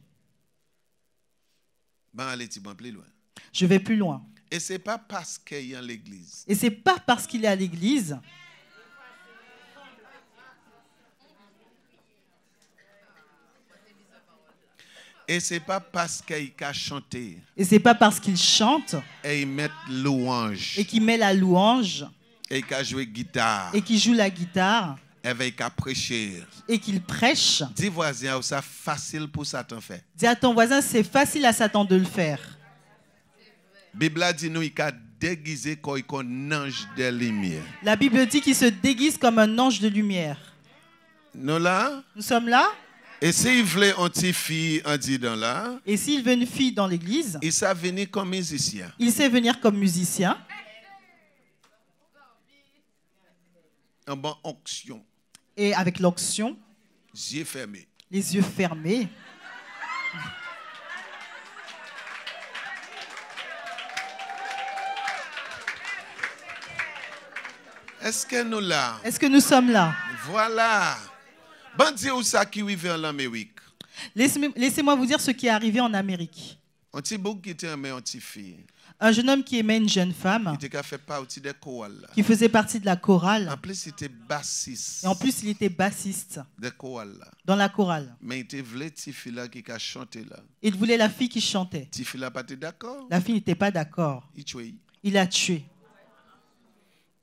Ben allez petit bon plus loin. Je vais plus loin. Et c'est pas parce qu'il y a l'église. Et c'est pas parce qu'il est à l'église. Et c'est pas parce qu'il a chanté Et c'est pas parce qu'il chante et il met louange et qu'il met la louange et qu'il a joué guitare et qu'il joue la guitare et qu'il a prêché. et qu'il prêche. Dis voisin, ça facile pour Satan faire. Dis à ton voisin, c'est facile à Satan de le faire. Bible a dit nous il a déguisé comme un ange de lumière. La Bible dit qu'il se déguise comme un ange de lumière. Nous là. Nous sommes là. Et s'il voulait une petite fille en disant là, Et s'il veut une fille dans l'église, il sait venir comme musicien. il sait venir comme musicien, En bonne onction, et avec l'onction, yeux fermés. les yeux fermés. Est-ce que nous là? Est-ce que nous sommes là? Voilà. Bon Dieu, où ça qui vit en Amérique? Laissez-moi vous dire ce qui est arrivé en Amérique. Un petit bouc qui était une petite fille. Un jeune homme qui aimait une jeune femme, Il était fait partie des chorales. qui faisait partie de la En chorale, plus, il était bassiste. et en plus il était bassiste Des chorales. dans la chorale. Mais il était voulu petite fille là qui a chanté là. Il voulait la fille qui chantait. Petite fille là pas été d'accord. La fille n'était pas d'accord. Il tuait. Il a tué.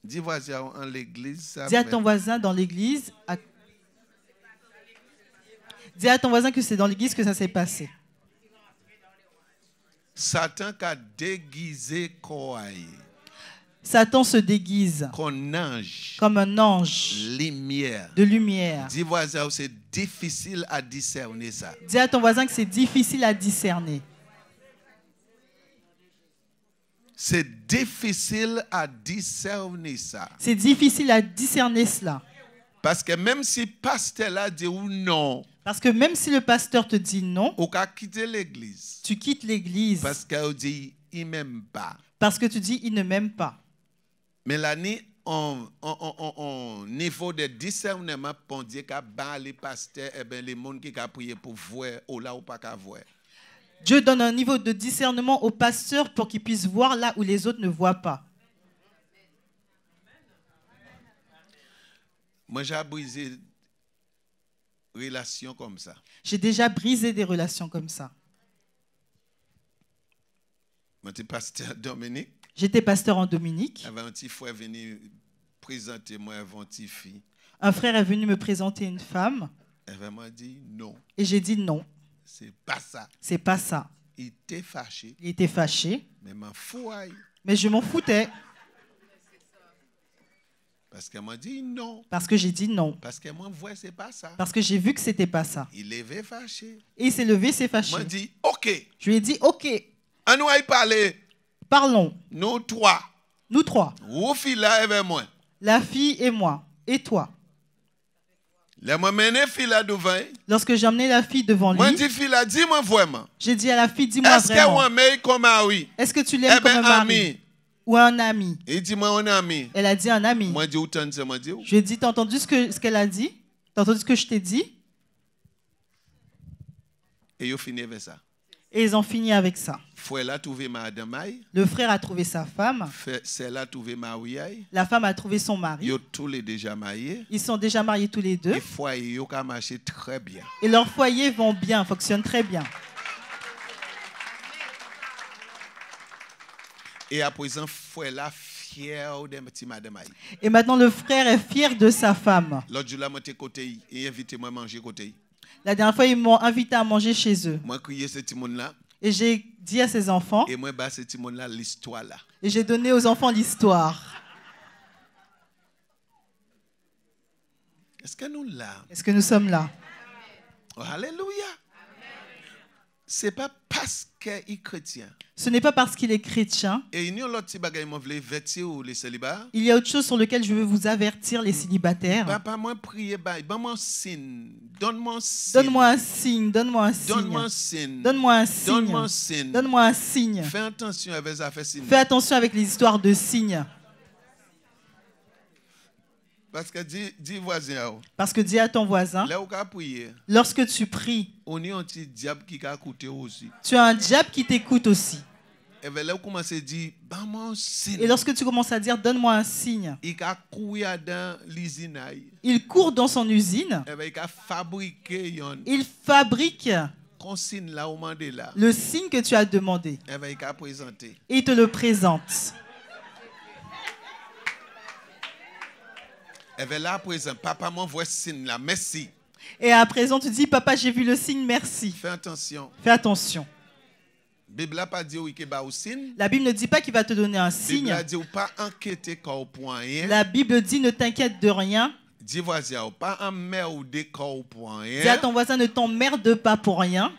Dis voisin en l'église. Ça Dis à ton voisin dans l'église. Dis à ton voisin que c'est dans l'église que ça s'est passé. Satan a déguisé quoi? Satan se déguise Comme ange. comme un ange Lumière. de lumière. Dis voisin, c'est difficile à discerner ça. Dis à ton voisin que c'est difficile à discerner. C'est difficile à discerner ça. C'est difficile à discerner cela. Parce que même si pasteur là dit ou non, Parce que même si le pasteur te dit non, ou qu'à quitter l'église. tu quittes l'église Parce qu'il dit il m'aime pas. parce que tu dis il ne m'aime pas. Mais l'année on niveau de discernement pour dire qu'à bas les pasteurs et ben les monde qui a prié pour voir ou là ou pas qu'à voir. Dieu donne un niveau de discernement au pasteur pour qu'il puisse voir là où les autres ne voient pas. Moi j'ai brisé relation comme ça. J'ai déjà brisé des relations comme ça. Moi j'étais pasteur Dominique. J'étais pasteur en Dominique. Avait un petit frère venu présenter moi avant une petite fille. Un frère est venu me présenter une femme Elle m'a dit non, et j'ai dit non, c'est pas ça. c'est pas ça. Il était fâché, Il était fâché, mais m'en fouaille. mais je m'en foutais Parce qu'elle m'a dit non. parce que j'ai dit non, Parce qu'elle m'a voit c'est pas ça. parce que j'ai vu que c'était pas ça. Il est fâché. Et il s'est levé, s'est fâché. M'a dit ok. Je lui ai dit OK, On nous a parlé. parlons, Nous trois. nous trois, Ou fille là avec moi. la fille et moi, et toi. Là moi mené fille là devant. Lorsque j'ai emmené la fille devant Moi lui, dit fille là dis-moi vraiment. j'ai dit à la fille, dis-moi Est-ce que vraiment, on m'aime comme oui? est-ce que tu l'aimes Eh comme ben un mari ami. ou un ami? Il dit moi on est ami. Elle a dit un ami. Moi dit autant ça moi dit. Je lui ai dit, t'as entendu ce qu'elle a dit? T'as entendu ce que je t'ai dit? Et il fini avec ça. Et ils ont fini avec ça. Frère là trouvé madame Aïe. Le frère a trouvé sa femme, C'est là trouvé Marie. la femme a trouvé son mari. Ils tous les déjà mariés. Ils sont déjà mariés tous les deux. Et foyer yo ka marché très bien. Et leur foyer vont bien, fonctionne très bien. Et à présent frère là fier de petit madame Aïe. Et maintenant, le frère est fier de sa femme. L'autre jour là moi côté et invité moi manger côté. La dernière fois, ils m'ont invité à manger chez eux. Moi crier ce petit monde là Et j'ai dit à ses enfants, et moi bah ce petit monde là l'histoire là. et j'ai donné aux enfants l'histoire. Est-ce que nous là? Est-ce que nous sommes là? Oh, alléluia. C'est pas parce qu'il est chrétien. Ce n'est pas parce qu'il est chrétien. Et il y a l'autre petit bagage moi voulais vertir ou les célibats. Il y a autre chose sur lequel je veux vous avertir, les célibataires. Papa, moi prier, donne-moi un signe. Donne-moi un signe. Donne-moi un signe, donne-moi un signe. Donne-moi un signe. Donne-moi un signe. Donne-moi un signe. Donne-moi un signe. Fais attention avec ça, fais signe. Fais attention avec les histoires de signes. Parce que dis voisin, Parce que dis à ton voisin, là où tu prier, lorsque tu pries, on y a un petit diable qui a écouté aussi. tu as un diable qui t'écoute aussi. Et bien là où commence à dire, donne-moi un signe. Et lorsque tu commences à dire, donne-moi un signe, Il a couru dans l'usine. il court dans son usine, Et bien il a fabriqué un il fabrique consigne là au mandé là. le signe que tu as demandé Et bien il a présenté. et il te le présente. Et bien là à présent, papa m'envoie ce signe là, merci. Et à présent, tu dis, papa, j'ai vu le signe, merci. Fais attention. Fais attention. La Bible n'a pas dit qu'il y a un signe. La Bible ne dit pas qu'il va te donner un La Bible signe. a dit pas enquêter quand point rien. La Bible dit, ne t'inquiète de rien. Dis voisin, pas en merde quand point Dis à rien. ton voisin, ne t'emmerde pas pour rien.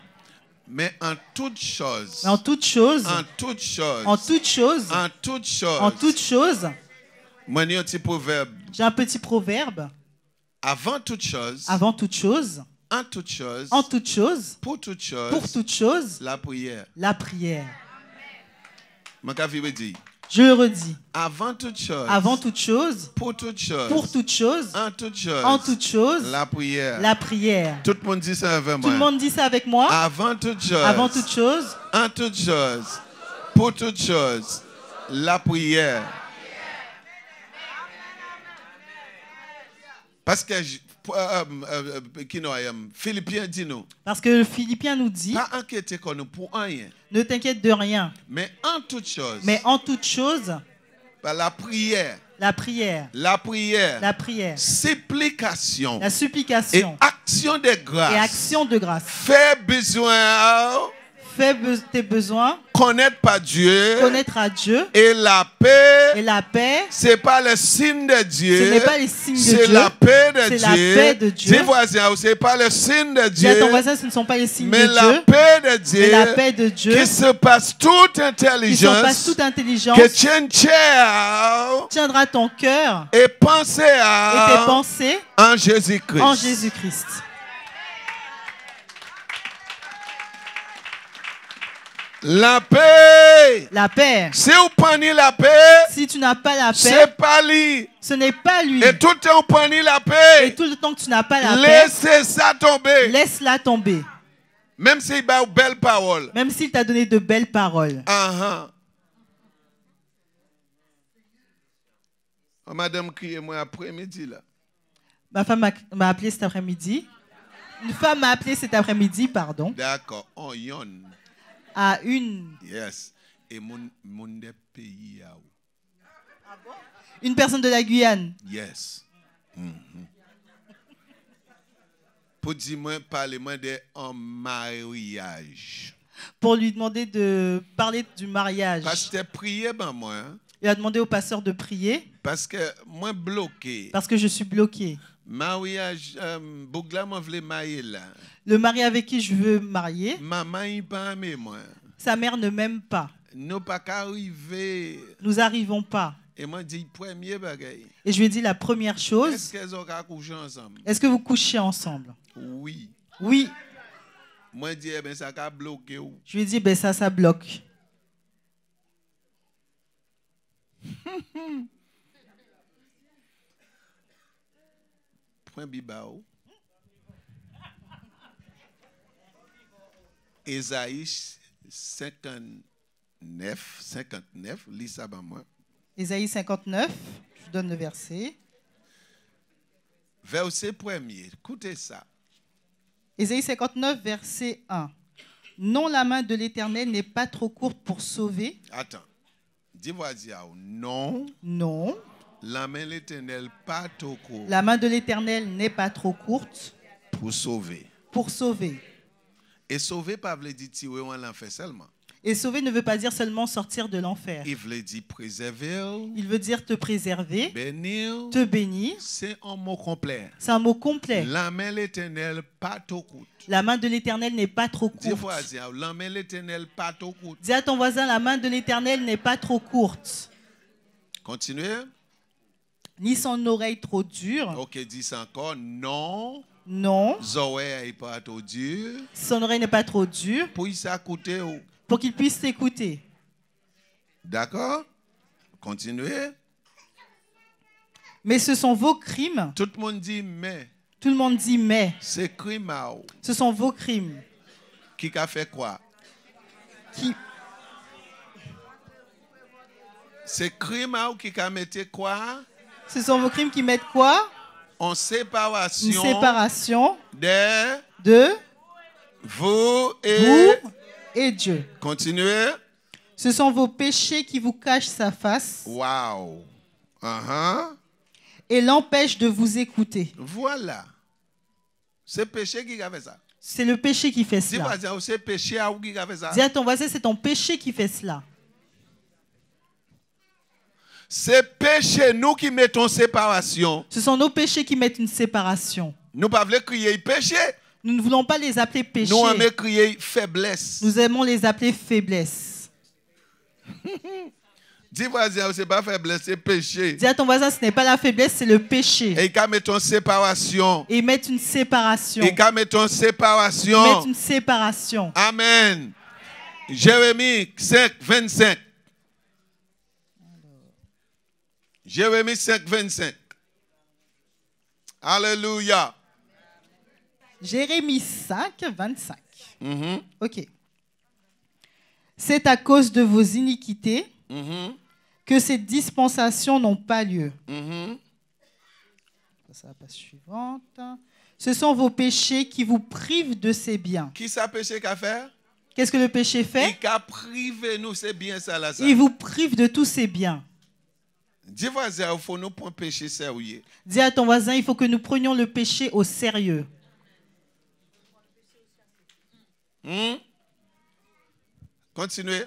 Mais en toute chose. Mais en toute chose, En toute chose. en toute chose, En toute chose. en toute chose, Moi, j'ai un petit proverbe. j'ai un petit proverbe. Avant toute chose. Avant toute chose, En toute chose. en toute chose, Pour toute chose. pour toute chose, La prière. la prière. Je vais dire. Je le redis. Avant toute chose. Avant toute chose, Pour toute chose. pour toute chose, En toute chose. en toute chose, La prière. la prière. Tout le monde dit ça avec Tout le moi. monde dit ça avec moi. Avant toute chose. Avant toute chose, En toute chose. Pour toute chose. La prière. Parce que Philippiens dit nous, parce que le Philippiens nous dit, pas inquiéter qu'on nous pour rien, ne t'inquiète de rien, mais en toute chose, mais en toute chose, par la prière, la prière, la prière, la prière, supplication la et supplication action de grâce, et action de grâce. fais besoin, Fais tes besoins, connaître par Dieu connaître à Dieu et la paix. et la paix. C'est pas le signe de Dieu. Ce n'est pas les signes de C'est Dieu. la paix de C'est Dieu. la paix de Dieu. Dis voisin, c'est pas le signe de Dis à Dieu. ton voisin, ce ne sont pas les signes Mais de la Dieu, paix de Dieu. mais la paix de Dieu Qui se passe toute qui intelligence. surpasse toute intelligence, Que tienne tiendra ton cœur et pensez et tes à pensées en Jésus-Christ. en Jésus-Christ. La paix. La paix. Si vous prenez la paix, Si tu n'as pas la paix, c'est pas lui. ce n'est pas lui. Et tout le temps, vous prenez la Et paix. tout le temps que tu n'as pas la paix, Laissez ça tomber. laisse-la tomber. Même s'il y a une belle parole. Même s'il t'a donné de belles paroles. Oh, madame crié moi après-midi là. Ma femme m'a appelé cet après-midi. Une femme m'a appelé cet après-midi, pardon, D'accord. On yon. à une Yes. Et mon des pays à où? une personne de la Guyane. Yes. Pour dire moi parler de en mariage. Pour lui demander de parler du mariage. Pasteur prier ben moi. Il a demandé au pasteur de prier Parce que moi bloqué. parce que je suis bloquée. Mariage Bougla m'a voulu marier là. Le mari avec qui je veux marier, Maman il pas aimé moi. sa mère ne m'aime pas. Nous pas qu'arriver Nous n'arrivons pas. et moi dit premier bagay. Et je lui ai dit la première Est-ce chose, qu'elles ont couché ensemble? est-ce que vous couchez ensemble? Oui. Oui. Moi dis eh ben ça a bloqué ou. Je lui ai dit, ben ça bloque. Point bibao. Ésaïe 59, lis ça ben moi. Ésaïe 59, je vous donne le verset. Verset premier, écoutez ça. Ésaïe 59, verset 1. Non, la main de l'Éternel n'est pas trop courte pour sauver. Attends. Dis-moi, non, Non, la main de l'Éternel pas trop courte la main de l'Éternel n'est pas trop courte pour sauver. pour sauver. Et sauver pas veut dire tirer en l'enfer seulement. Et sauver ne veut pas dire seulement sortir de l'enfer. Il veut dire préserver, Il veut dire te préserver, bénir. te bénir. C'est un mot complet. C'est un mot complet. La main de l'Éternel pas trop courte. La main de l'Éternel n'est pas trop Dis courte. voisin, la main de l'Éternel pas trop courte. Dis à ton voisin, la main de l'Éternel n'est pas trop courte, Continuez. ni son oreille trop dure. Ok, dis ça encore. Non. Non, Zoé n'est pas trop dur. son oreille n'est pas trop dure Pour ça coûter. pour qu'il puisse t'écouter. D'accord? Continuez. Mais ce sont vos crimes. Tout le monde dit mais. Tout le monde dit mais. C'est crime Ce sont vos crimes qui a fait quoi? qui, C'est crime qui a mis quoi? ce sont vos crimes qui mettent quoi? En Une séparation séparation de de vous et vous et Dieu. continuez. Ce sont vos péchés qui vous cachent sa face Wow. Uh-huh. et l'empêchent de vous écouter. Voilà. C'est péché qui a fait ça. C'est le péché qui fait Dis cela. voisin, c'est péché à vous qui a fait ça. Dis à ton voisin, c'est ton péché qui fait cela. C'est péché nous qui mettons en séparation. Ce sont nos péchés qui mettent une séparation. Nous ne pouvons pas crier péché. Nous ne voulons pas les appeler péchés. Nous aimons crier faiblesse. Nous aimons les appeler faiblesse. Dis voisin, c'est pas faiblesse, c'est péché. Dis à ton voisin, ce n'est pas la faiblesse, c'est le péché. Et quand mettons en séparation. Et ils mettent une séparation. Et quand mettons en Ils séparation. mettent une séparation. Amen. Jérémie 5, 25. Jérémie 5, 25. Alléluia. Jérémie 5, 25. Mhm, Ok. C'est à cause de vos iniquités mhm, que ces dispensations n'ont pas lieu. mhm. Ça, la page suivante. Ce sont vos péchés qui vous privent de ces biens. Qui ça péché qu'a fait? Qu'est-ce que le péché fait? Il a privé nous, c'est bien ça là. Ça. Il vous prive de tous ces biens. Dis voisin, il faut nous prendre péché sérieux. Dis à ton voisin, il faut que nous prenions le péché au sérieux. Continuez.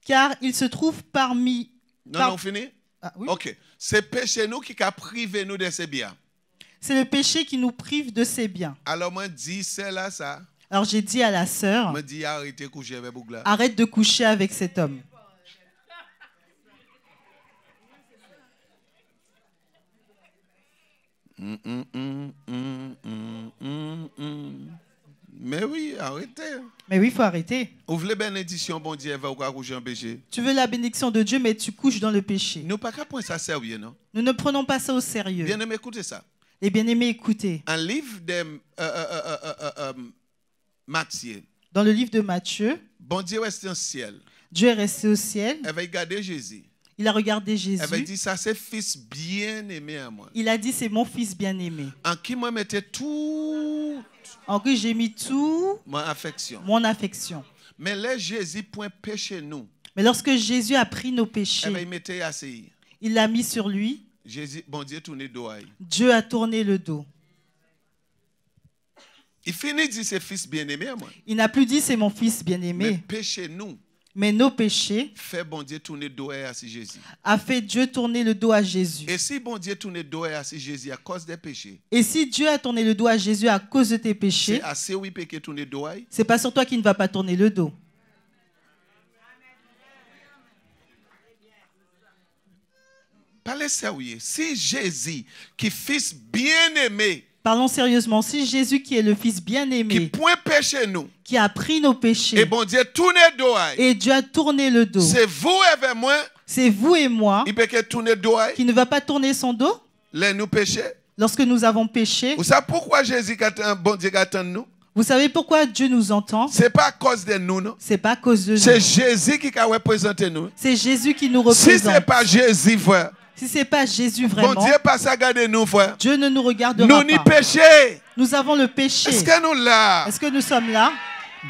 Car il se trouve parmi... Non, fini? Ah, oui. Ok. C'est péché nous qui a privé nous de ces biens. C'est le péché qui nous prive de ces biens. Alors moi dis c'est là ça. Alors j'ai dit à la sœur, Me dit arrêtez de coucher avec Bougla. arrête de coucher avec cet homme. Mais oui, arrêtez. Mais oui, il faut arrêter. Ouvre les bénédictions, bon Dieu, va ou coucher en péché. Tu veux la bénédiction de Dieu, mais tu couches dans le péché. Nous pas qu'à prendre ça sérieux, non? Nous ne prenons pas ça au sérieux. Bien aimé, écoutez ça. Les bien-aimés, écoutez. Un livre de Matthieu. Dans le livre de Matthieu, Bon Dieu reste au ciel. Dieu est resté au ciel. Elle va regarder Jésus. Il a regardé Jésus. Elle va dire ça, c'est fils bien aimé à moi. Il a dit, c'est mon fils bien-aimé. En qui moi mettais tout En qui j'ai mis tout mon affection. mon affection. Mais là, Jésus point péché nous. Mais lorsque Jésus a pris nos Elle va péchés, y mettre assis. il l'a mis sur lui. Jésus, bon Dieu, tourne d'oreille. Dieu a tourné le dos. Il finit de dire c'est fils bien aimé à moi. Il n'a plus dit, c'est mon fils Mais bien-aimé. péché nous. Mais nos péchés Fait bon Dieu tourner d'oreille à Jésus. a fait Dieu tourner le dos à Jésus. Et si bon Dieu tourne d'oreille à Jésus à cause des péchés, Et si Dieu a tourné le dos à Jésus à cause de tes péchés, c'est assez oui péché tourner d'oreille. c'est pas sur toi qu'il ne va pas tourner le dos. Parlez sérieux. Si Jésus, qui est fils bien-aimé, Parlons sérieusement. Si Jésus, qui est le fils qui bien-aimé, point péché nous, qui a pris nos et péchés, bon Dieu tourne d'oreille, et Dieu a tourné le dos, c'est vous avec moi, c'est vous et moi il peut que tourner d'oreille, qui ne va pas tourner son dos les nous péchés. lorsque nous avons péché. Vous savez pourquoi Jésus, bon Dieu, attend nous? Vous savez pourquoi Dieu nous entend? C'est pas à cause de nous, non? C'est pas à cause de C'est nous. Jésus qui a représenté nous. C'est Jésus qui nous Si représente. c'est pas Jésus, frère, Si c'est pas Jésus bon vraiment, Dieu pas à garder nous, frère. Dieu ne nous regardera Nous n'y pas. péché. Nous avons le péché. Est-ce que nous là? Est-ce que nous sommes là?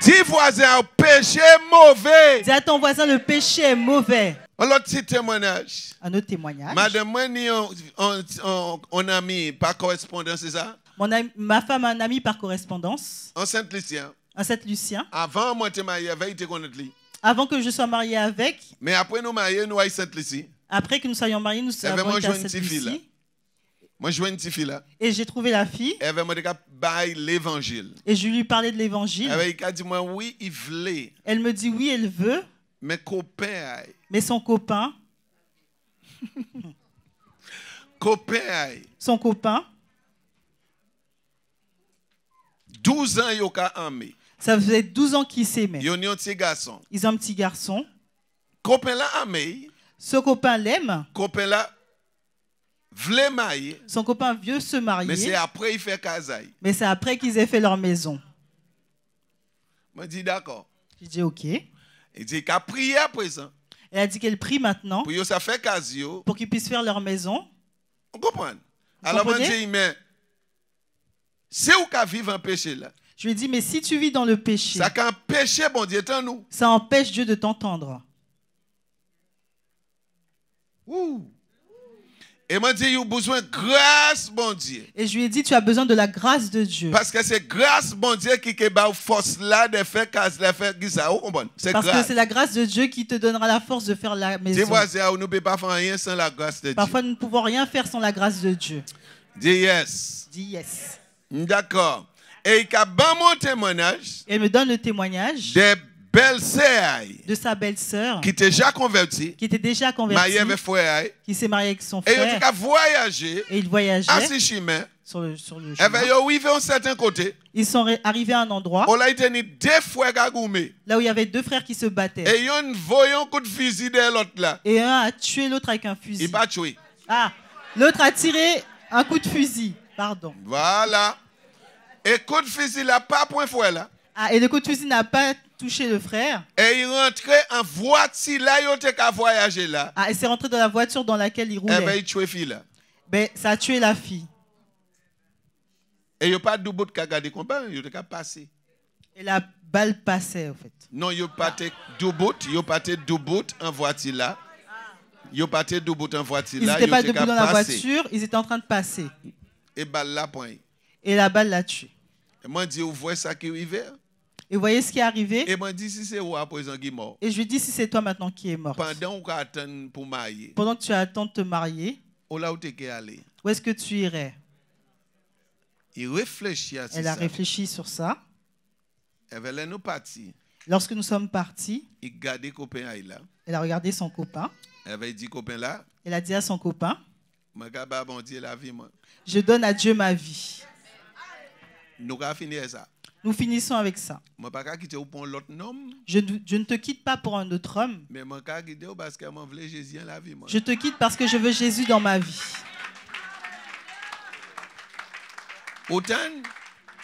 Dis voisin, péché mauvais. Dis à ton voisin, le péché est mauvais. L'autre petit témoignage. Un autre témoignage. Madame, moi, on a mis par correspondance, c'est ça? Ma femme a un ami par correspondance. En Saint-Lucien. un Saint-Lucien. Avant moi te marié avec, il te connaît lui. Avant que je sois mariée avec, Mais après nous marier, nous à Saint-Lucie. après que nous soyons mariés, nous avait avons moi été à joué une petite fille là. Sainte-Lucie. Moi je jouais une petite fille là. Et j'ai trouvé la fille Elle avait moi de bail l'évangile. et je lui parlais de l'évangile. Il a dit moi oui, il voulait. Elle me dit oui, elle veut, Mais copain, mais son copain, son copain, 12 ans yo ka amé. ça faisait 12 ans qu'ils s'aimaient. Yo ni un petit garçon. Ils ont un petit garçon. Copain là amé. Ce copain l'aime. Copain là voulait marier. Son copain veut se marier. Mais c'est après il fait casaille. Mais c'est après qu'ils aient fait leur maison. Moi dit d'accord. J'ai dit ok. Il dit qu'à prier à présent. Elle a dit qu'elle prie maintenant Pour yo ça fait casio. pour qu'ils puissent faire leur maison. On comprend. Alors moi comprenez? dit mais c'est où qu'à vivre en péché là. Je lui ai dit, mais si tu vis dans le péché, Ça qu'un péché bon Dieu en nous. ça empêche Dieu de t'entendre. Ouh. Et moi dit, il a besoin de grâce, bon Dieu. Et je lui ai dit, tu as besoin de la grâce de Dieu. Parce que c'est grâce, bon Dieu, qui a force là de faire casse, de faire ça. Vous comprenez? C'est Parce que grâce. c'est la grâce de Dieu qui te donnera la force de faire la Dis maison. voisin, nous ne pouvons pas faire rien sans la grâce de Dieu. Parfois, nous ne pouvons rien faire sans la grâce de Dieu. Dis yes. Dis yes. D'accord. Et il a bon mon témoignage Elle me donne le témoignage des belles-sœurs de sa belle-sœur qui étaient déjà converties, qui était déjà mariées convertie, avec frère, qui s'est mariée avec son et ils frère. ont voyagé Et ils voyageaient à ce chemin. sur le Et chemin. bien, ils arrivent à un certain côté. Ils sont arrivés à un endroit On a été deux frères gagoumés. là où il y avait deux frères qui se battaient. Et ils ont voyé un coup de fusil de l'autre là. Et un a tué l'autre avec un fusil. Il n'a pas tué. Ah, l'autre a tiré un coup de fusil. Pardon. Voilà. Et coup de fusil là, pas point fouet là. Ah, et le coup de fusil n'a pas touché le frère. Et il rentrait en voiture là, il était qu'à voyager là. Ah, et c'est rentré dans la voiture dans laquelle il Et bien, roulait. il tuait fille là. Ben, ça a tué la fille. Et il n'y a pas de bout de garder combat, il a passé. Et la balle passait, en fait. Non, il n'y a pas de doubout, il n'y a pas de doubout en voiture là. Il n'y a pas de doubout en voiture Ils là. n'étaient pas debout dans la voiture, ils étaient en train de passer. Et balle là, point. Et la balle l'a tué. Et moi, je dis, vous voyez ça qui arrive? Et vous voyez ce qui est arrivé? Et moi, je dis, si c'est vous à présent qui est mort. Et je lui dis, si c'est toi maintenant qui est mort. Pendant qu'on attend pour marier, Pendant que tu attends de te marier, où là où tu es allé? où est-ce que tu irais? Il réfléchit à ça. Elle a réfléchi sur ça. Et là, nous partis. Lorsque nous sommes partis, Il gardait copain là. elle a regardé son copain. Elle avait dit copain là, Elle a dit à son copain, moi gaba bon Dieu la vie moi. je donne à Dieu ma vie. Nous avons fini ça. Nous finissons avec ça. Moi pas qu'à quitter pour l'autre homme, Je ne te quitte pas pour un autre homme. mais moi qu'à quitter parce que moi voulais Jésus dans la vie moi. Je te quitte parce que je veux Jésus dans ma vie. Autant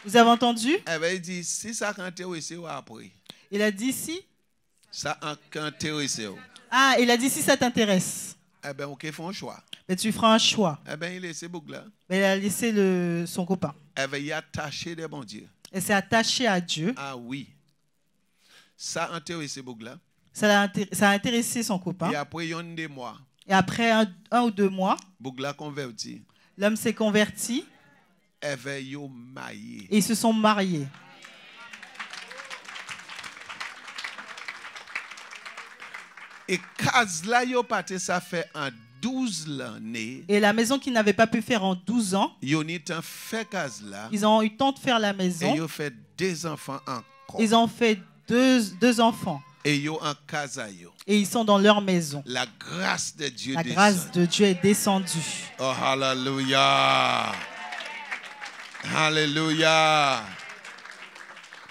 Vous avez entendu? elle avait dit si ça intéresse ou après. Il a dit si. Ça intéresse. Ah, il a dit si ça t'intéresse. Eh ben OK, font un choix. Mais tu feras un choix. Eh ben il laisse boucle là. Mais il a laissé son copain. Elle va y attacher des bon Dieu. Elle s'est attachée à Dieu. Ah oui. Ça intéresse boucle là. Ça a intéressé son copain. Et après il y a des mois. Et après un ou 2 mois, Boucle là converti. l'homme s'est converti Elle va y marier. et ils se sont mariés. Et case là yo parti ça fait en 12 années. Et la maison qu'ils n'avaient pas pu faire en 12 ans, Yo ni tan fait case là. ils ont eu le temps de faire la Et maison. yo fait 2 enfants encore. Ils ont fait deux enfants. Et yo en casa yo. Et ils sont dans leur maison. La grâce de Dieu La descend. grâce de Dieu est descendue. Oh hallelujah. Hallelujah.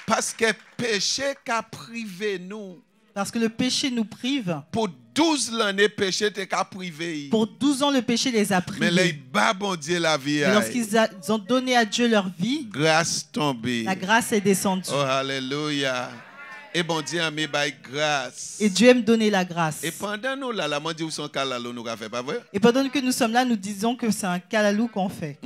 Parce que péché qu'a privé nous. Parce que le péché nous prive. Pour 12 années péché t'es qu'a privé. Pour 12 ans, le péché les a Mais les privés. bas bon Dieu la vie. Et lorsqu'ils ont donné à Dieu leur vie, Grâce tombée. la grâce est descendue. Oh hallelujah. Et bon Dieu a mis by grâce. Et Dieu aime donner la grâce. Et pendant nous là, la dit où son calalo nous a fait pas vrai? Et pendant que nous sommes là, nous disons que c'est un calalou qu'on fait.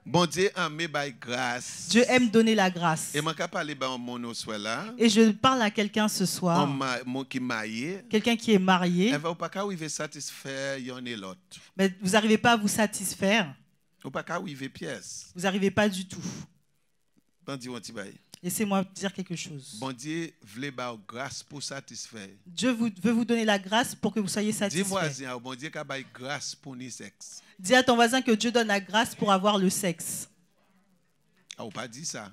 Bon Dieu a mis by grâce. Dieu aime donner la grâce. Et moi qu'à parler ben mon soit là. Et je parle à quelqu'un ce soir, Mon qui marié. quelqu'un qui est marié, Elle va pas qu'à arriver satisfaire yon et l'autre. mais vous n'arrivez pas à vous satisfaire. Ou pas qu'à arriver pièce. Vous n'arrivez pas du tout. Tandis on t'y baille. Laissez-moi dire quelque chose. Bon Dieu voulait ba grâce pour satisfaire. Dieu veut vous donner la grâce pour que vous soyez Dis satisfait. voisin, bon Dieu qu'a baille grâce pour ni sexe. Dis à ton voisin que Dieu donne la grâce pour avoir le sexe. Ah, on pas dit ça.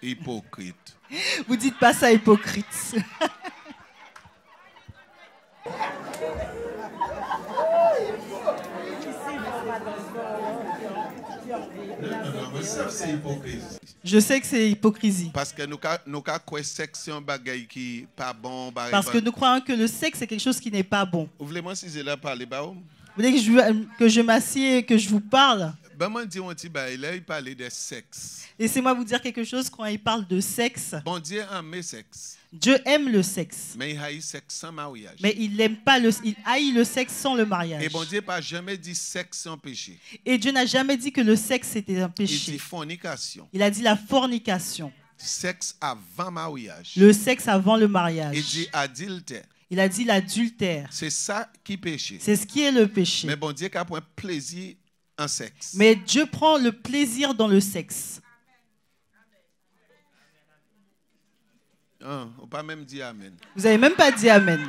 Hypocrite. Vous dites pas ça, hypocrite. Je sais que c'est hypocrisie. Parce que nous avons quoi section bagaille qui pas bon. Parce que nous croyons que le sexe c'est quelque chose qui n'est pas bon. Vous voulez moi si je là parler ba Vous voulez que je m'assieds et que je vous parle? Ben moi dis on ti bail là il parlait de sexe. Laissez-moi vous dire quelque chose quand il parle de sexe. Bon Dieu aime sexe. Dieu aime le sexe. Mais il haït sexe sans mariage. Mais il haït le sexe sans le mariage. Et bon Dieu pas jamais dit sexe sans péché. Et Dieu n'a jamais dit que le sexe était un Il péché. dit fornication. Il a dit la fornication. Sexe avant mariage. Le sexe avant le mariage. Il dit adultère. Il a dit l'adultère. C'est ça qui péché. C'est ce qui est le péché. Mais bon Dieu qui a point plaisir en sexe. Mais Dieu prend le plaisir dans le sexe. Ah, on pas même dire amen. Vous n'avez même pas dit amen.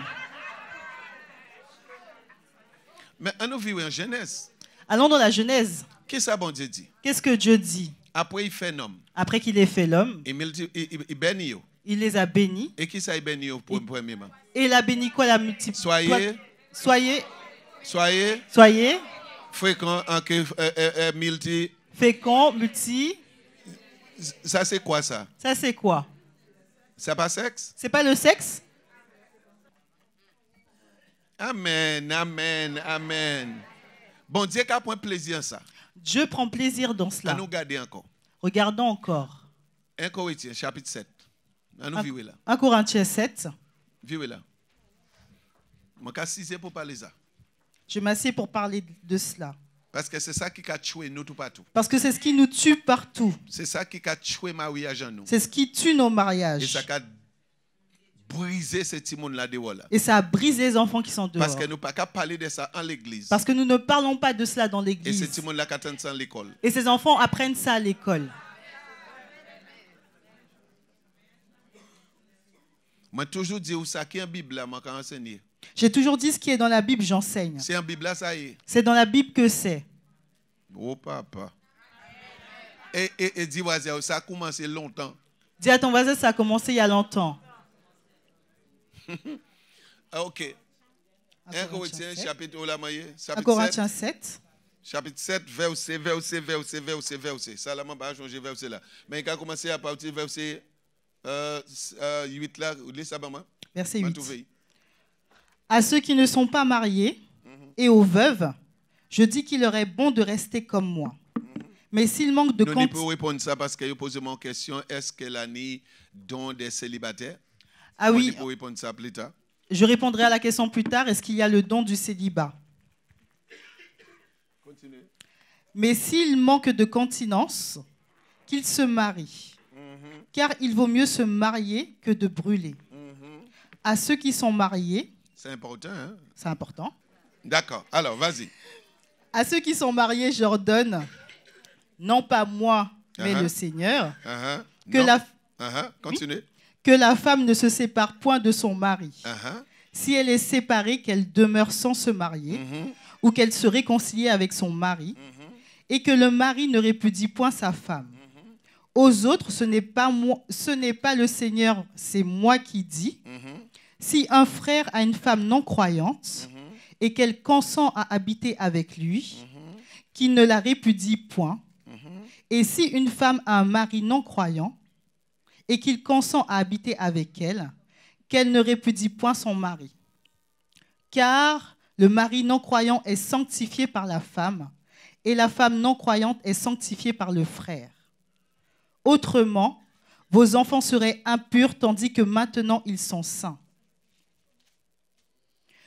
Mais on nous vit en Genèse. Allons dans la Genèse. Qu'est-ce que bon Dieu dit? Qu'est-ce que Dieu dit? Après il fait un homme. Après qu'il ait fait l'homme, Il bénit yo. il les a bénis. Et qui ça il bénit yo pour premièrement? Et il a béni quoi la multiplication? Soyez fréquent en que multi. fécond, multi. Ça c'est quoi ça? Ça c'est quoi? C'est pas sexe? C'est pas le sexe? Amen, amen, amen. Bon Dieu qui a point plaisir en ça. Dieu prend plaisir dans À cela. nous garder encore. Regardons encore. 1 Corinthiens chapitre 7. À nous vivre là. 1 Corinthiens 7. Vivre là. Je vais m'assiser pour parler ça. Je m'assieds pour parler de cela. Parce que c'est ça qui a tué nous tout partout. Parce que c'est ce qui nous tue partout. C'est ça qui a tué mariage en nous. C'est ce qui tue nos Et mariages. ça a brisé ce petit monde là dehors là. Et ça a brisé les enfants qui sont dehors. Parce que nous ne pouvons pas parler de ça en l'église. Parce que nous ne parlons pas de cela dans Et ce l'église. petit monde là qui attend ça à l'école. Et ces enfants apprennent ça à l'école. Moi toujours dit où ça qui est en Bible là, moi quand enseigner. J'ai toujours dit ce qui est dans la Bible, j'enseigne. C'est en Bible là ça y est. C'est dans la Bible que c'est. Oh papa. Et dis voisin, ça a commencé longtemps. Dis à ton voisin, ça a commencé il y a longtemps. OK. 1 Corinthiens chapitre 1 Corinthiens 7. Chapitre 7, verset. Ça, là, je ne vais pas changer verset là. Mais il a commencé à partir du verset 8 là. Lis ça, maman. Verset 8. À ceux qui ne sont pas mariés et aux veuves, je dis qu'il leur est bon de rester comme moi. Mais s'il manque de Nous ne pouvons répondre ça parce que vous posez mon question. Est-ce que l'année don des célibataires? Ah oui. Nous pouvons répondre ça plus tard. Je répondrai à la question plus tard. Est-ce qu'il y a le don du célibat? Continuez. Mais s'il manque de continence, qu'il se marie. Car il vaut mieux se marier que de brûler. À ceux qui sont mariés. C'est important, hein? C'est important. D'accord. Alors, vas-y. À ceux qui sont mariés, j'ordonne, non pas moi, mais le Seigneur, Continuez. Que la femme ne se sépare point de son mari. Si elle est séparée, qu'elle demeure sans se marier, ou qu'elle se réconcilie avec son mari, et que le mari ne répudie point sa femme. Aux autres, ce n'est pas le Seigneur, c'est moi qui dis. Si un frère a une femme non croyante, et qu'elle consent à habiter avec lui, qu'il ne la répudie point. Et si une femme a un mari non croyant, et qu'il consent à habiter avec elle, qu'elle ne répudie point son mari. Car le mari non croyant est sanctifié par la femme, et la femme non croyante est sanctifiée par le frère. Autrement, vos enfants seraient impurs, tandis que maintenant ils sont saints.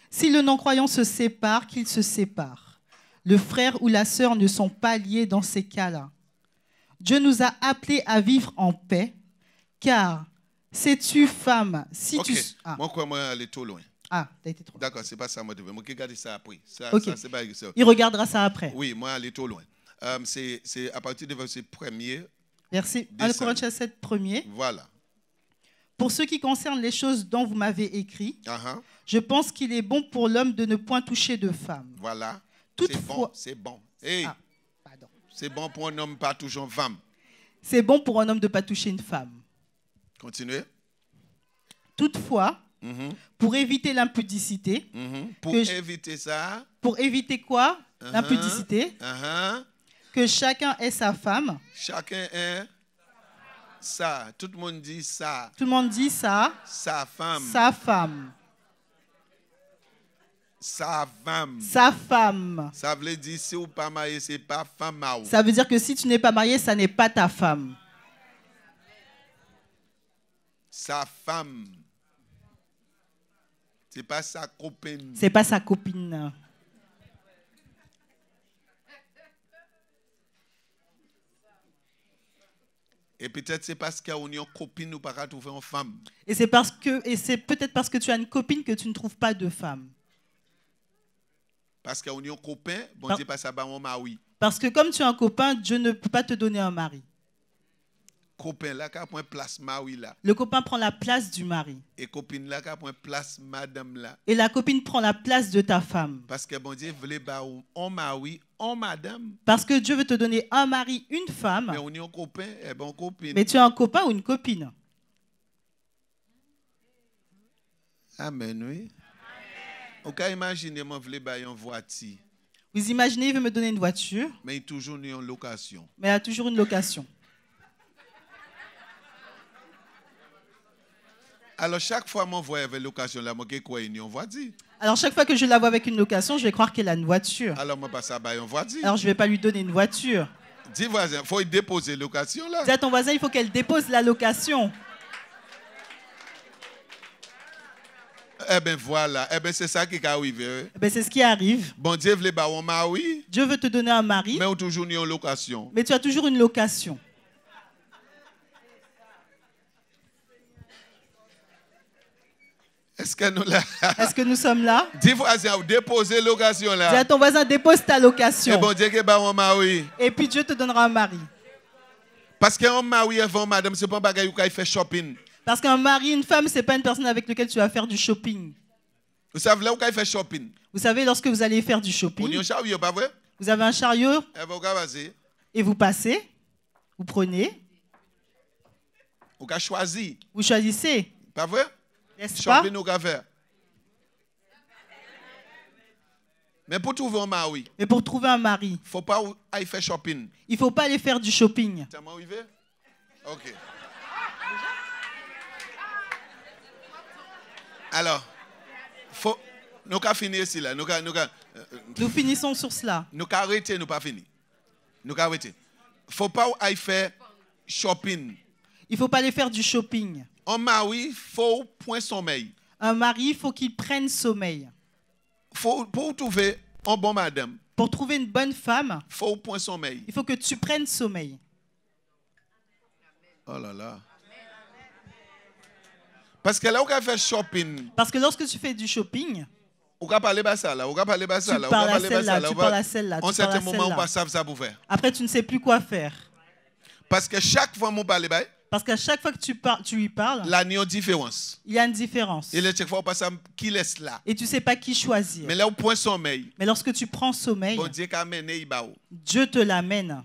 Si le non-croyant se sépare, qu'il se sépare. Le frère ou la sœur ne sont pas liés dans ces cas-là. Dieu nous a appelés à vivre en paix, car sais-tu, femme, si tu... Ah. Moi, moi, aller trop loin. Ah, t'as été trop. D'accord, c'est pas ça, moi, je vais regarder ça après. Ça, c'est pas ça. Il regardera ça après. Oui, moi, aller trop loin. C'est à partir du verset 1er Verset 1 Corinthiens 7, premier. Voilà. Pour ce qui concerne les choses dont vous m'avez écrit, Uh-huh. je pense qu'il est bon pour l'homme de ne point toucher de femme. Voilà. Toutefois, C'est bon. Hey, Ah, pardon. c'est bon pour un homme pas toucher une femme. C'est bon pour un homme de ne pas toucher une femme. Continuez. Toutefois, Mhm, pour éviter l'impudicité, mhm. Pour Que je- éviter ça, pour éviter quoi? Uh-huh. L'impudicité, uh-huh, que chacun ait sa femme. chacun est ça. Tout le monde dit ça. Tout le monde dit ça, Sa femme. sa femme. Sa femme. Sa femme. Ça veut dire si ou pas marié, c'est pas femme à ou. Ça veut dire que si tu n'es pas marié, ça n'est pas ta femme. Sa femme. C'est pas sa copine. C'est pas sa copine. Et peut-être c'est parce qu'il y a une copine ou pas trouver une femme. Et c'est peut-être parce que tu as une copine que tu ne trouves pas de femme. Parce qu'il y a un copain, bon Par- Dieu pas ça ba mon mari. Parce que comme tu es un copain, Dieu ne peut pas te donner un mari. Copain là qui a point place mari là. Le copain prend la place du mari. Et copine là qui a point place madame là. Et la copine prend la place de ta femme. Parce que bon Dieu voulait ba on mari, on madame. Parce que Dieu veut te donner un mari, une femme. Mais on est un copain, et bon copine. Mais tu as un copain ou une copine. Amen, oui. On peut imaginer moi voulais ba une voiture, Vous imaginez, il veut me donner une voiture, mais il toujours en location. mais elle a toujours une location. Alors chaque fois mon voyage avec location là, moi quoi une voiture. Alors chaque fois que je la vois avec une location, je vais croire qu'elle a une voiture. Alors moi pas ça ba une voiture. Alors je ne vais pas lui donner une voiture. Dis voisin, faut y déposer location là. Dis à ton voisin, il faut qu'elle dépose la location. Eh bien voilà, eh bien c'est ça qui est arrivé. Eh ben, c'est ce qui arrive. Bon Dieu voulait ba on mari, Dieu veut te donner un mari, mais on toujours en location. mais tu as toujours une location. Est-ce que nous là? Est-ce que nous sommes là? Dis voisin, déposer location Dis là. à ton voisin, dépose ta Et location. bon Dieu que ba on mari. Et puis Dieu te donnera un mari. Parce qu'un mari avant madame, c'est pas un bagage où il fait shopping. Parce qu'un mari, une femme, ce n'est pas une personne avec laquelle tu vas faire du shopping. Vous savez là où il fait shopping. Vous savez, lorsque vous allez faire du On y shopping, a chariot, pas vrai? vous avez un chariot Eh bien, vas-y. et vous passez, vous prenez, On a choisi. vous choisissez, Pas vrai? n'est-ce pas? Shopping, on a fait. Mais pour trouver un mari, Mais pour trouver un mari, il ne faut pas aller faire shopping. il ne faut pas aller faire du shopping. Tu m'as arrivé? Ok. Alors, nous avons fini ici. Là. Nous finissons sur cela. Nous avons arrêté, nous pas fini. Nous avons arrêté. Il ne faut pas aller faire shopping. Il ne faut pas aller faire du shopping. Un mari, il faut point sommeil. Un mari, il faut qu'il prenne sommeil. Pour trouver un bon madame, Pour trouver une bonne femme, il faut point sommeil. il faut que tu prennes sommeil. Oh là là. Parce que là, on va faire shopping. Parce que lorsque tu fais du shopping, On va parler de ça là. On va parler de ça tu là. parles à celle-là, tu parles à celle-là, En tu parles certain à moment, on celle-là. va savoir ça pour faire. Après, tu ne sais plus quoi faire. Parce que chaque fois, on parle de Parce qu'à chaque fois que tu lui parles, la différence. il y a une différence. Et là, chaque fois, on passe à qui laisse là. Et tu ne sais pas qui choisir. Mais là, au point sommeil, Mais lorsque tu prends sommeil, bon Dieu qui a mené Ibao. Dieu te l'amène.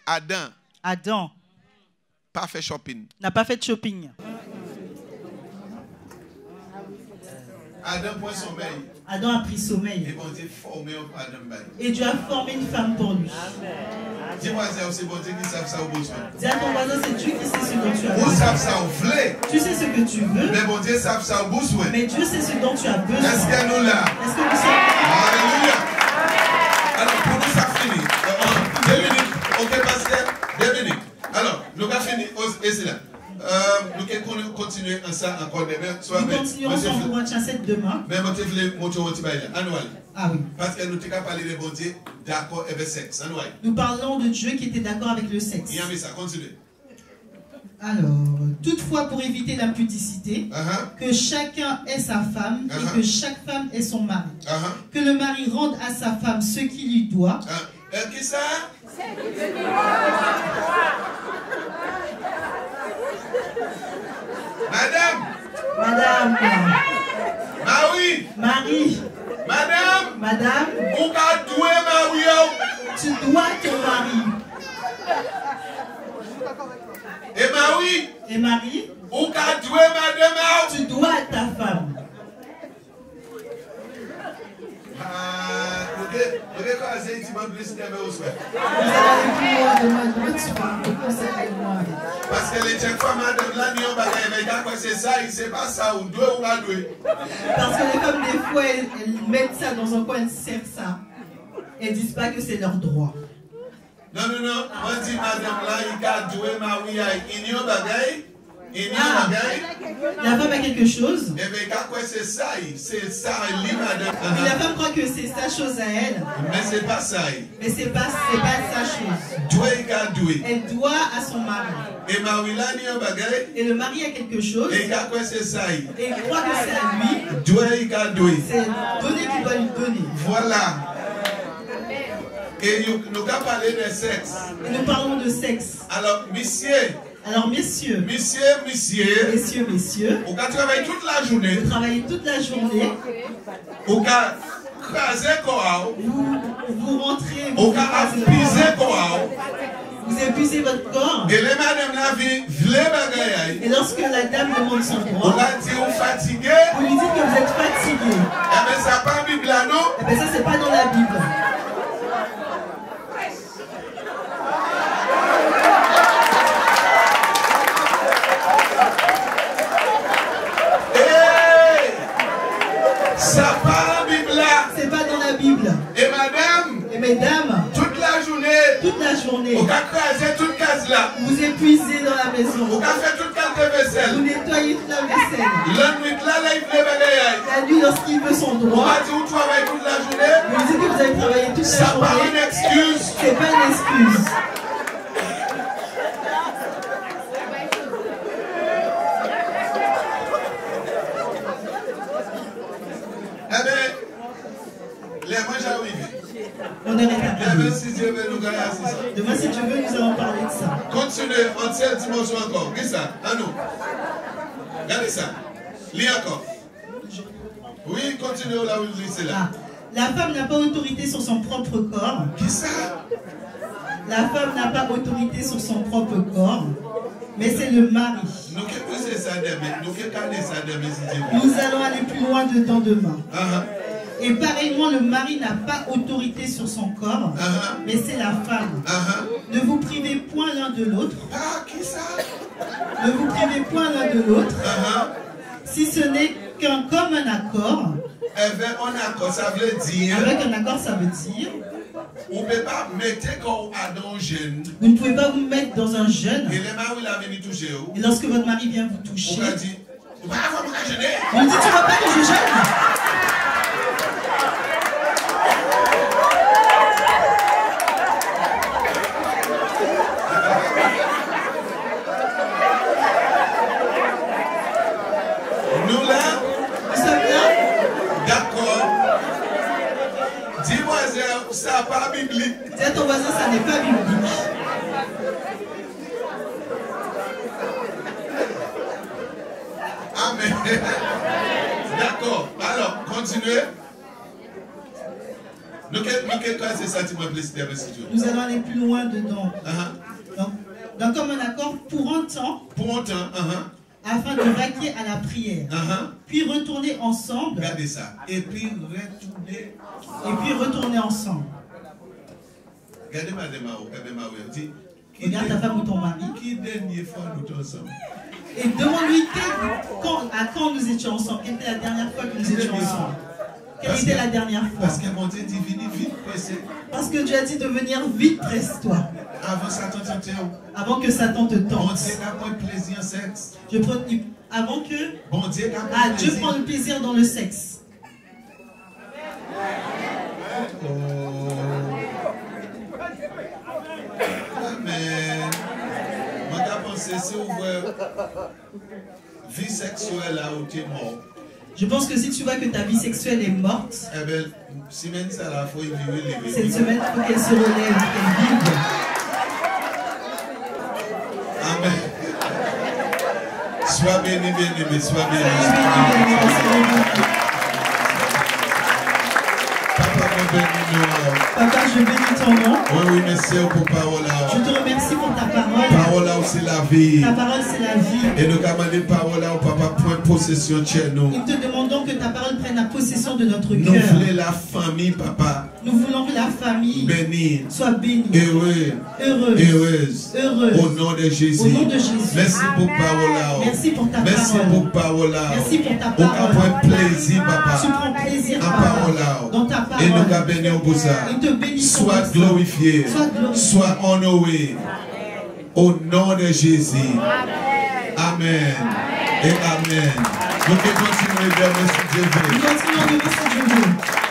Adam, Adam pas fait shopping. n'a pas fait de shopping. Adam, point sommeil. Adam a pris Et sommeil. bon Dieu, formé Adam. Et Dieu a formé une femme pour lui. Dis-moi, c'est bon Dieu qui savent ça au besoin. Dis à ton voisin, c'est Dieu qui sait ce dont tu as Vous besoin. savez ça au voulez. Tu sais ce que tu veux, Mais bon Dieu, savent ça au besoin. mais Dieu sait ce dont tu as besoin. Est-ce que nous là? Est-ce que nous sommes là? Alléluia. Alors, pour nous, ça finit. 2 minutes. Ok, pasteur, 2 minutes. Alors, nous avons fini. Et c'est là. Nous allons continuer en ça encore demain. Nous continuerons sur Corinthiens 7 demain. Mais je voulais montrer un petit bail là. Annuel. Ah oui. Parce que nous avons parlé de bon Dieu, d'accord avec sexe. Annuel. Nous parlons de Dieu qui était d'accord avec le sexe. Il y a mis ça. Continue. Alors, toutefois, pour éviter l'impudicité, que chacun ait sa femme et que chaque femme ait son mari. Que le mari rende à sa femme ce qui lui doit Qui ça? Madame. Madame. Marie. Marie. Madame. Madame. Ou ka doué Marie. Tu dois ton mari. Et Marie. Et Marie. Ou ka doué madame. Tu dois ta femme. Ok, quand c'est un plus de parce que les chaque fois, madame, là, c'est ça, c'est pas ça, ou deux ou pas deux. Parce que les femmes, des fois, elles mettent ça dans un coin, elles serrent ça. Elles disent pas que c'est leur droit. Non, non, non. Moi, je dis, madame, là, il a doué ma oui, il y a un bagay. La femme a quelque chose. Eh bien, c'est ça, madame. Et la femme croit que c'est sa chose à elle. Mais c'est pas ça. Mais c'est pas sa chose. Elle doit à son mari. Et le mari a quelque chose. Et il croit que c'est à lui. C'est donner qu'il doit lui donner. Voilà. Et nous allons parler de sexe. Et nous parlons de sexe. Alors, messieurs. Messieurs. On va travailler toute la journée. Vous travaillez toute la journée. On va craser quoi. Vous rentrez. On va épuiser quoi. Vous épuisez votre corps. Et les madame la vie, et lorsque la dame demande son droit, on va dire fatigué. Vous lui dites que vous êtes fatigué. Eh bien, ça pas en Bible là, non? Eh bien, ça, c'est pas dans la Bible. Ça part en Bible là. C'est pas dans la Bible. Et madame. Et mesdames. Toute la journée. On va craser toute case là. Vous épuisez dans la maison. On va faire toute case de vaisselle. Vous nettoyez toute la vaisselle. La nuit là, il fait bagaille. La nuit, lorsqu'il veut son droit. On va dire où travaille toute la journée. Vous dites que vous avez travaillé toute la journée. Ça part une excuse. C'est pas une excuse. On est rétabli. Demain, si Dieu veut, nous allons parler de ça. Continuez en cette dimension encore. Regardez ça, à nous. Regardez ça. Lis encore. Oui, continuez là où vous lisez là. La femme n'a pas autorité sur son propre corps. Qui ça? La femme n'a pas autorité sur son propre corps, mais c'est le mari. Nous allons aller plus loin dedans demain. Et pareillement, le mari n'a pas autorité sur son corps, mais c'est la femme. Ne vous privez point l'un de l'autre. Ne vous privez point l'un de l'autre, si ce n'est qu'un commun accord. Avec un accord, ça veut dire. Vous ne pouvez pas mettre dans un jeûne. Vous ne pouvez pas vous mettre dans un jeûne. Et lorsque votre mari vient vous toucher, vous dites, tu ne vas pas que je jeûne. Ça n'est pas biblique. Dis à ton voisin, ça n'est pas biblique. Amen. D'accord. Alors, continuez. Nous allons aller plus loin dedans. Donc, comme un accord pour un temps. Afin de vaquer à la prière. Puis retourner ensemble. Regardez ça. Et puis retourner ensemble. Regardez madame. Regarde ta femme ou ton mari. Qui dernière fois nous sommes ensemble? Et demande-lui à quand nous étions ensemble. Quelle était la dernière fois que nous étions ensemble? Quelle était la dernière fois? Parce que mon Dieu dit venez vite pressé. Parce que Dieu a dit de venir vite presse-toi. Avant que Satan te tente. Bon Dieu n'a pas de plaisir en sexe. Avant que. Bon Dieu n'a pas de plaisir. Dieu prend le plaisir dans le sexe. Amen. Moi, je pense que si vous voyez vie sexuelle là où tu es mort. Je pense que si tu vois que ta vie sexuelle est morte, eh bien, semaine ça la faut vivre. cette semaine, il faut qu'elle se relève, qu'elle vive. Amen. Sois béni, bien-aimé, sois béni. Papa, je bénis nous. Papa, je bénis ton nom. Oui, merci pour parole. Je te remercie pour ta parole. Parole c'est la vie. Ta parole, c'est la vie. Et nous demandons parole papa, point possession de chez nous. Nous te demandons que ta parole prenne la possession de notre Nous cœur. voulons la famille, papa. Nous voulons que la famille Bénie. soit bénie, Heureux. heureuse, Heureuse. heureuse. Au nom de Jésus. Au nom de Jésus. Merci pour parole. Merci pour ta Merci parole. pour parole. Merci pour ta On parole. prend plaisir, papa. Tu prends plaisir, En Papa, parole. dans ta Et nous parole. bénissons pour ça. Et te bénissons Sois pour ça. glorifié. Sois glorifié. Sois honoré. Au nom de Jésus. Amen. Et Amen. Nous continuons de Nous continuons de bénir Dieu.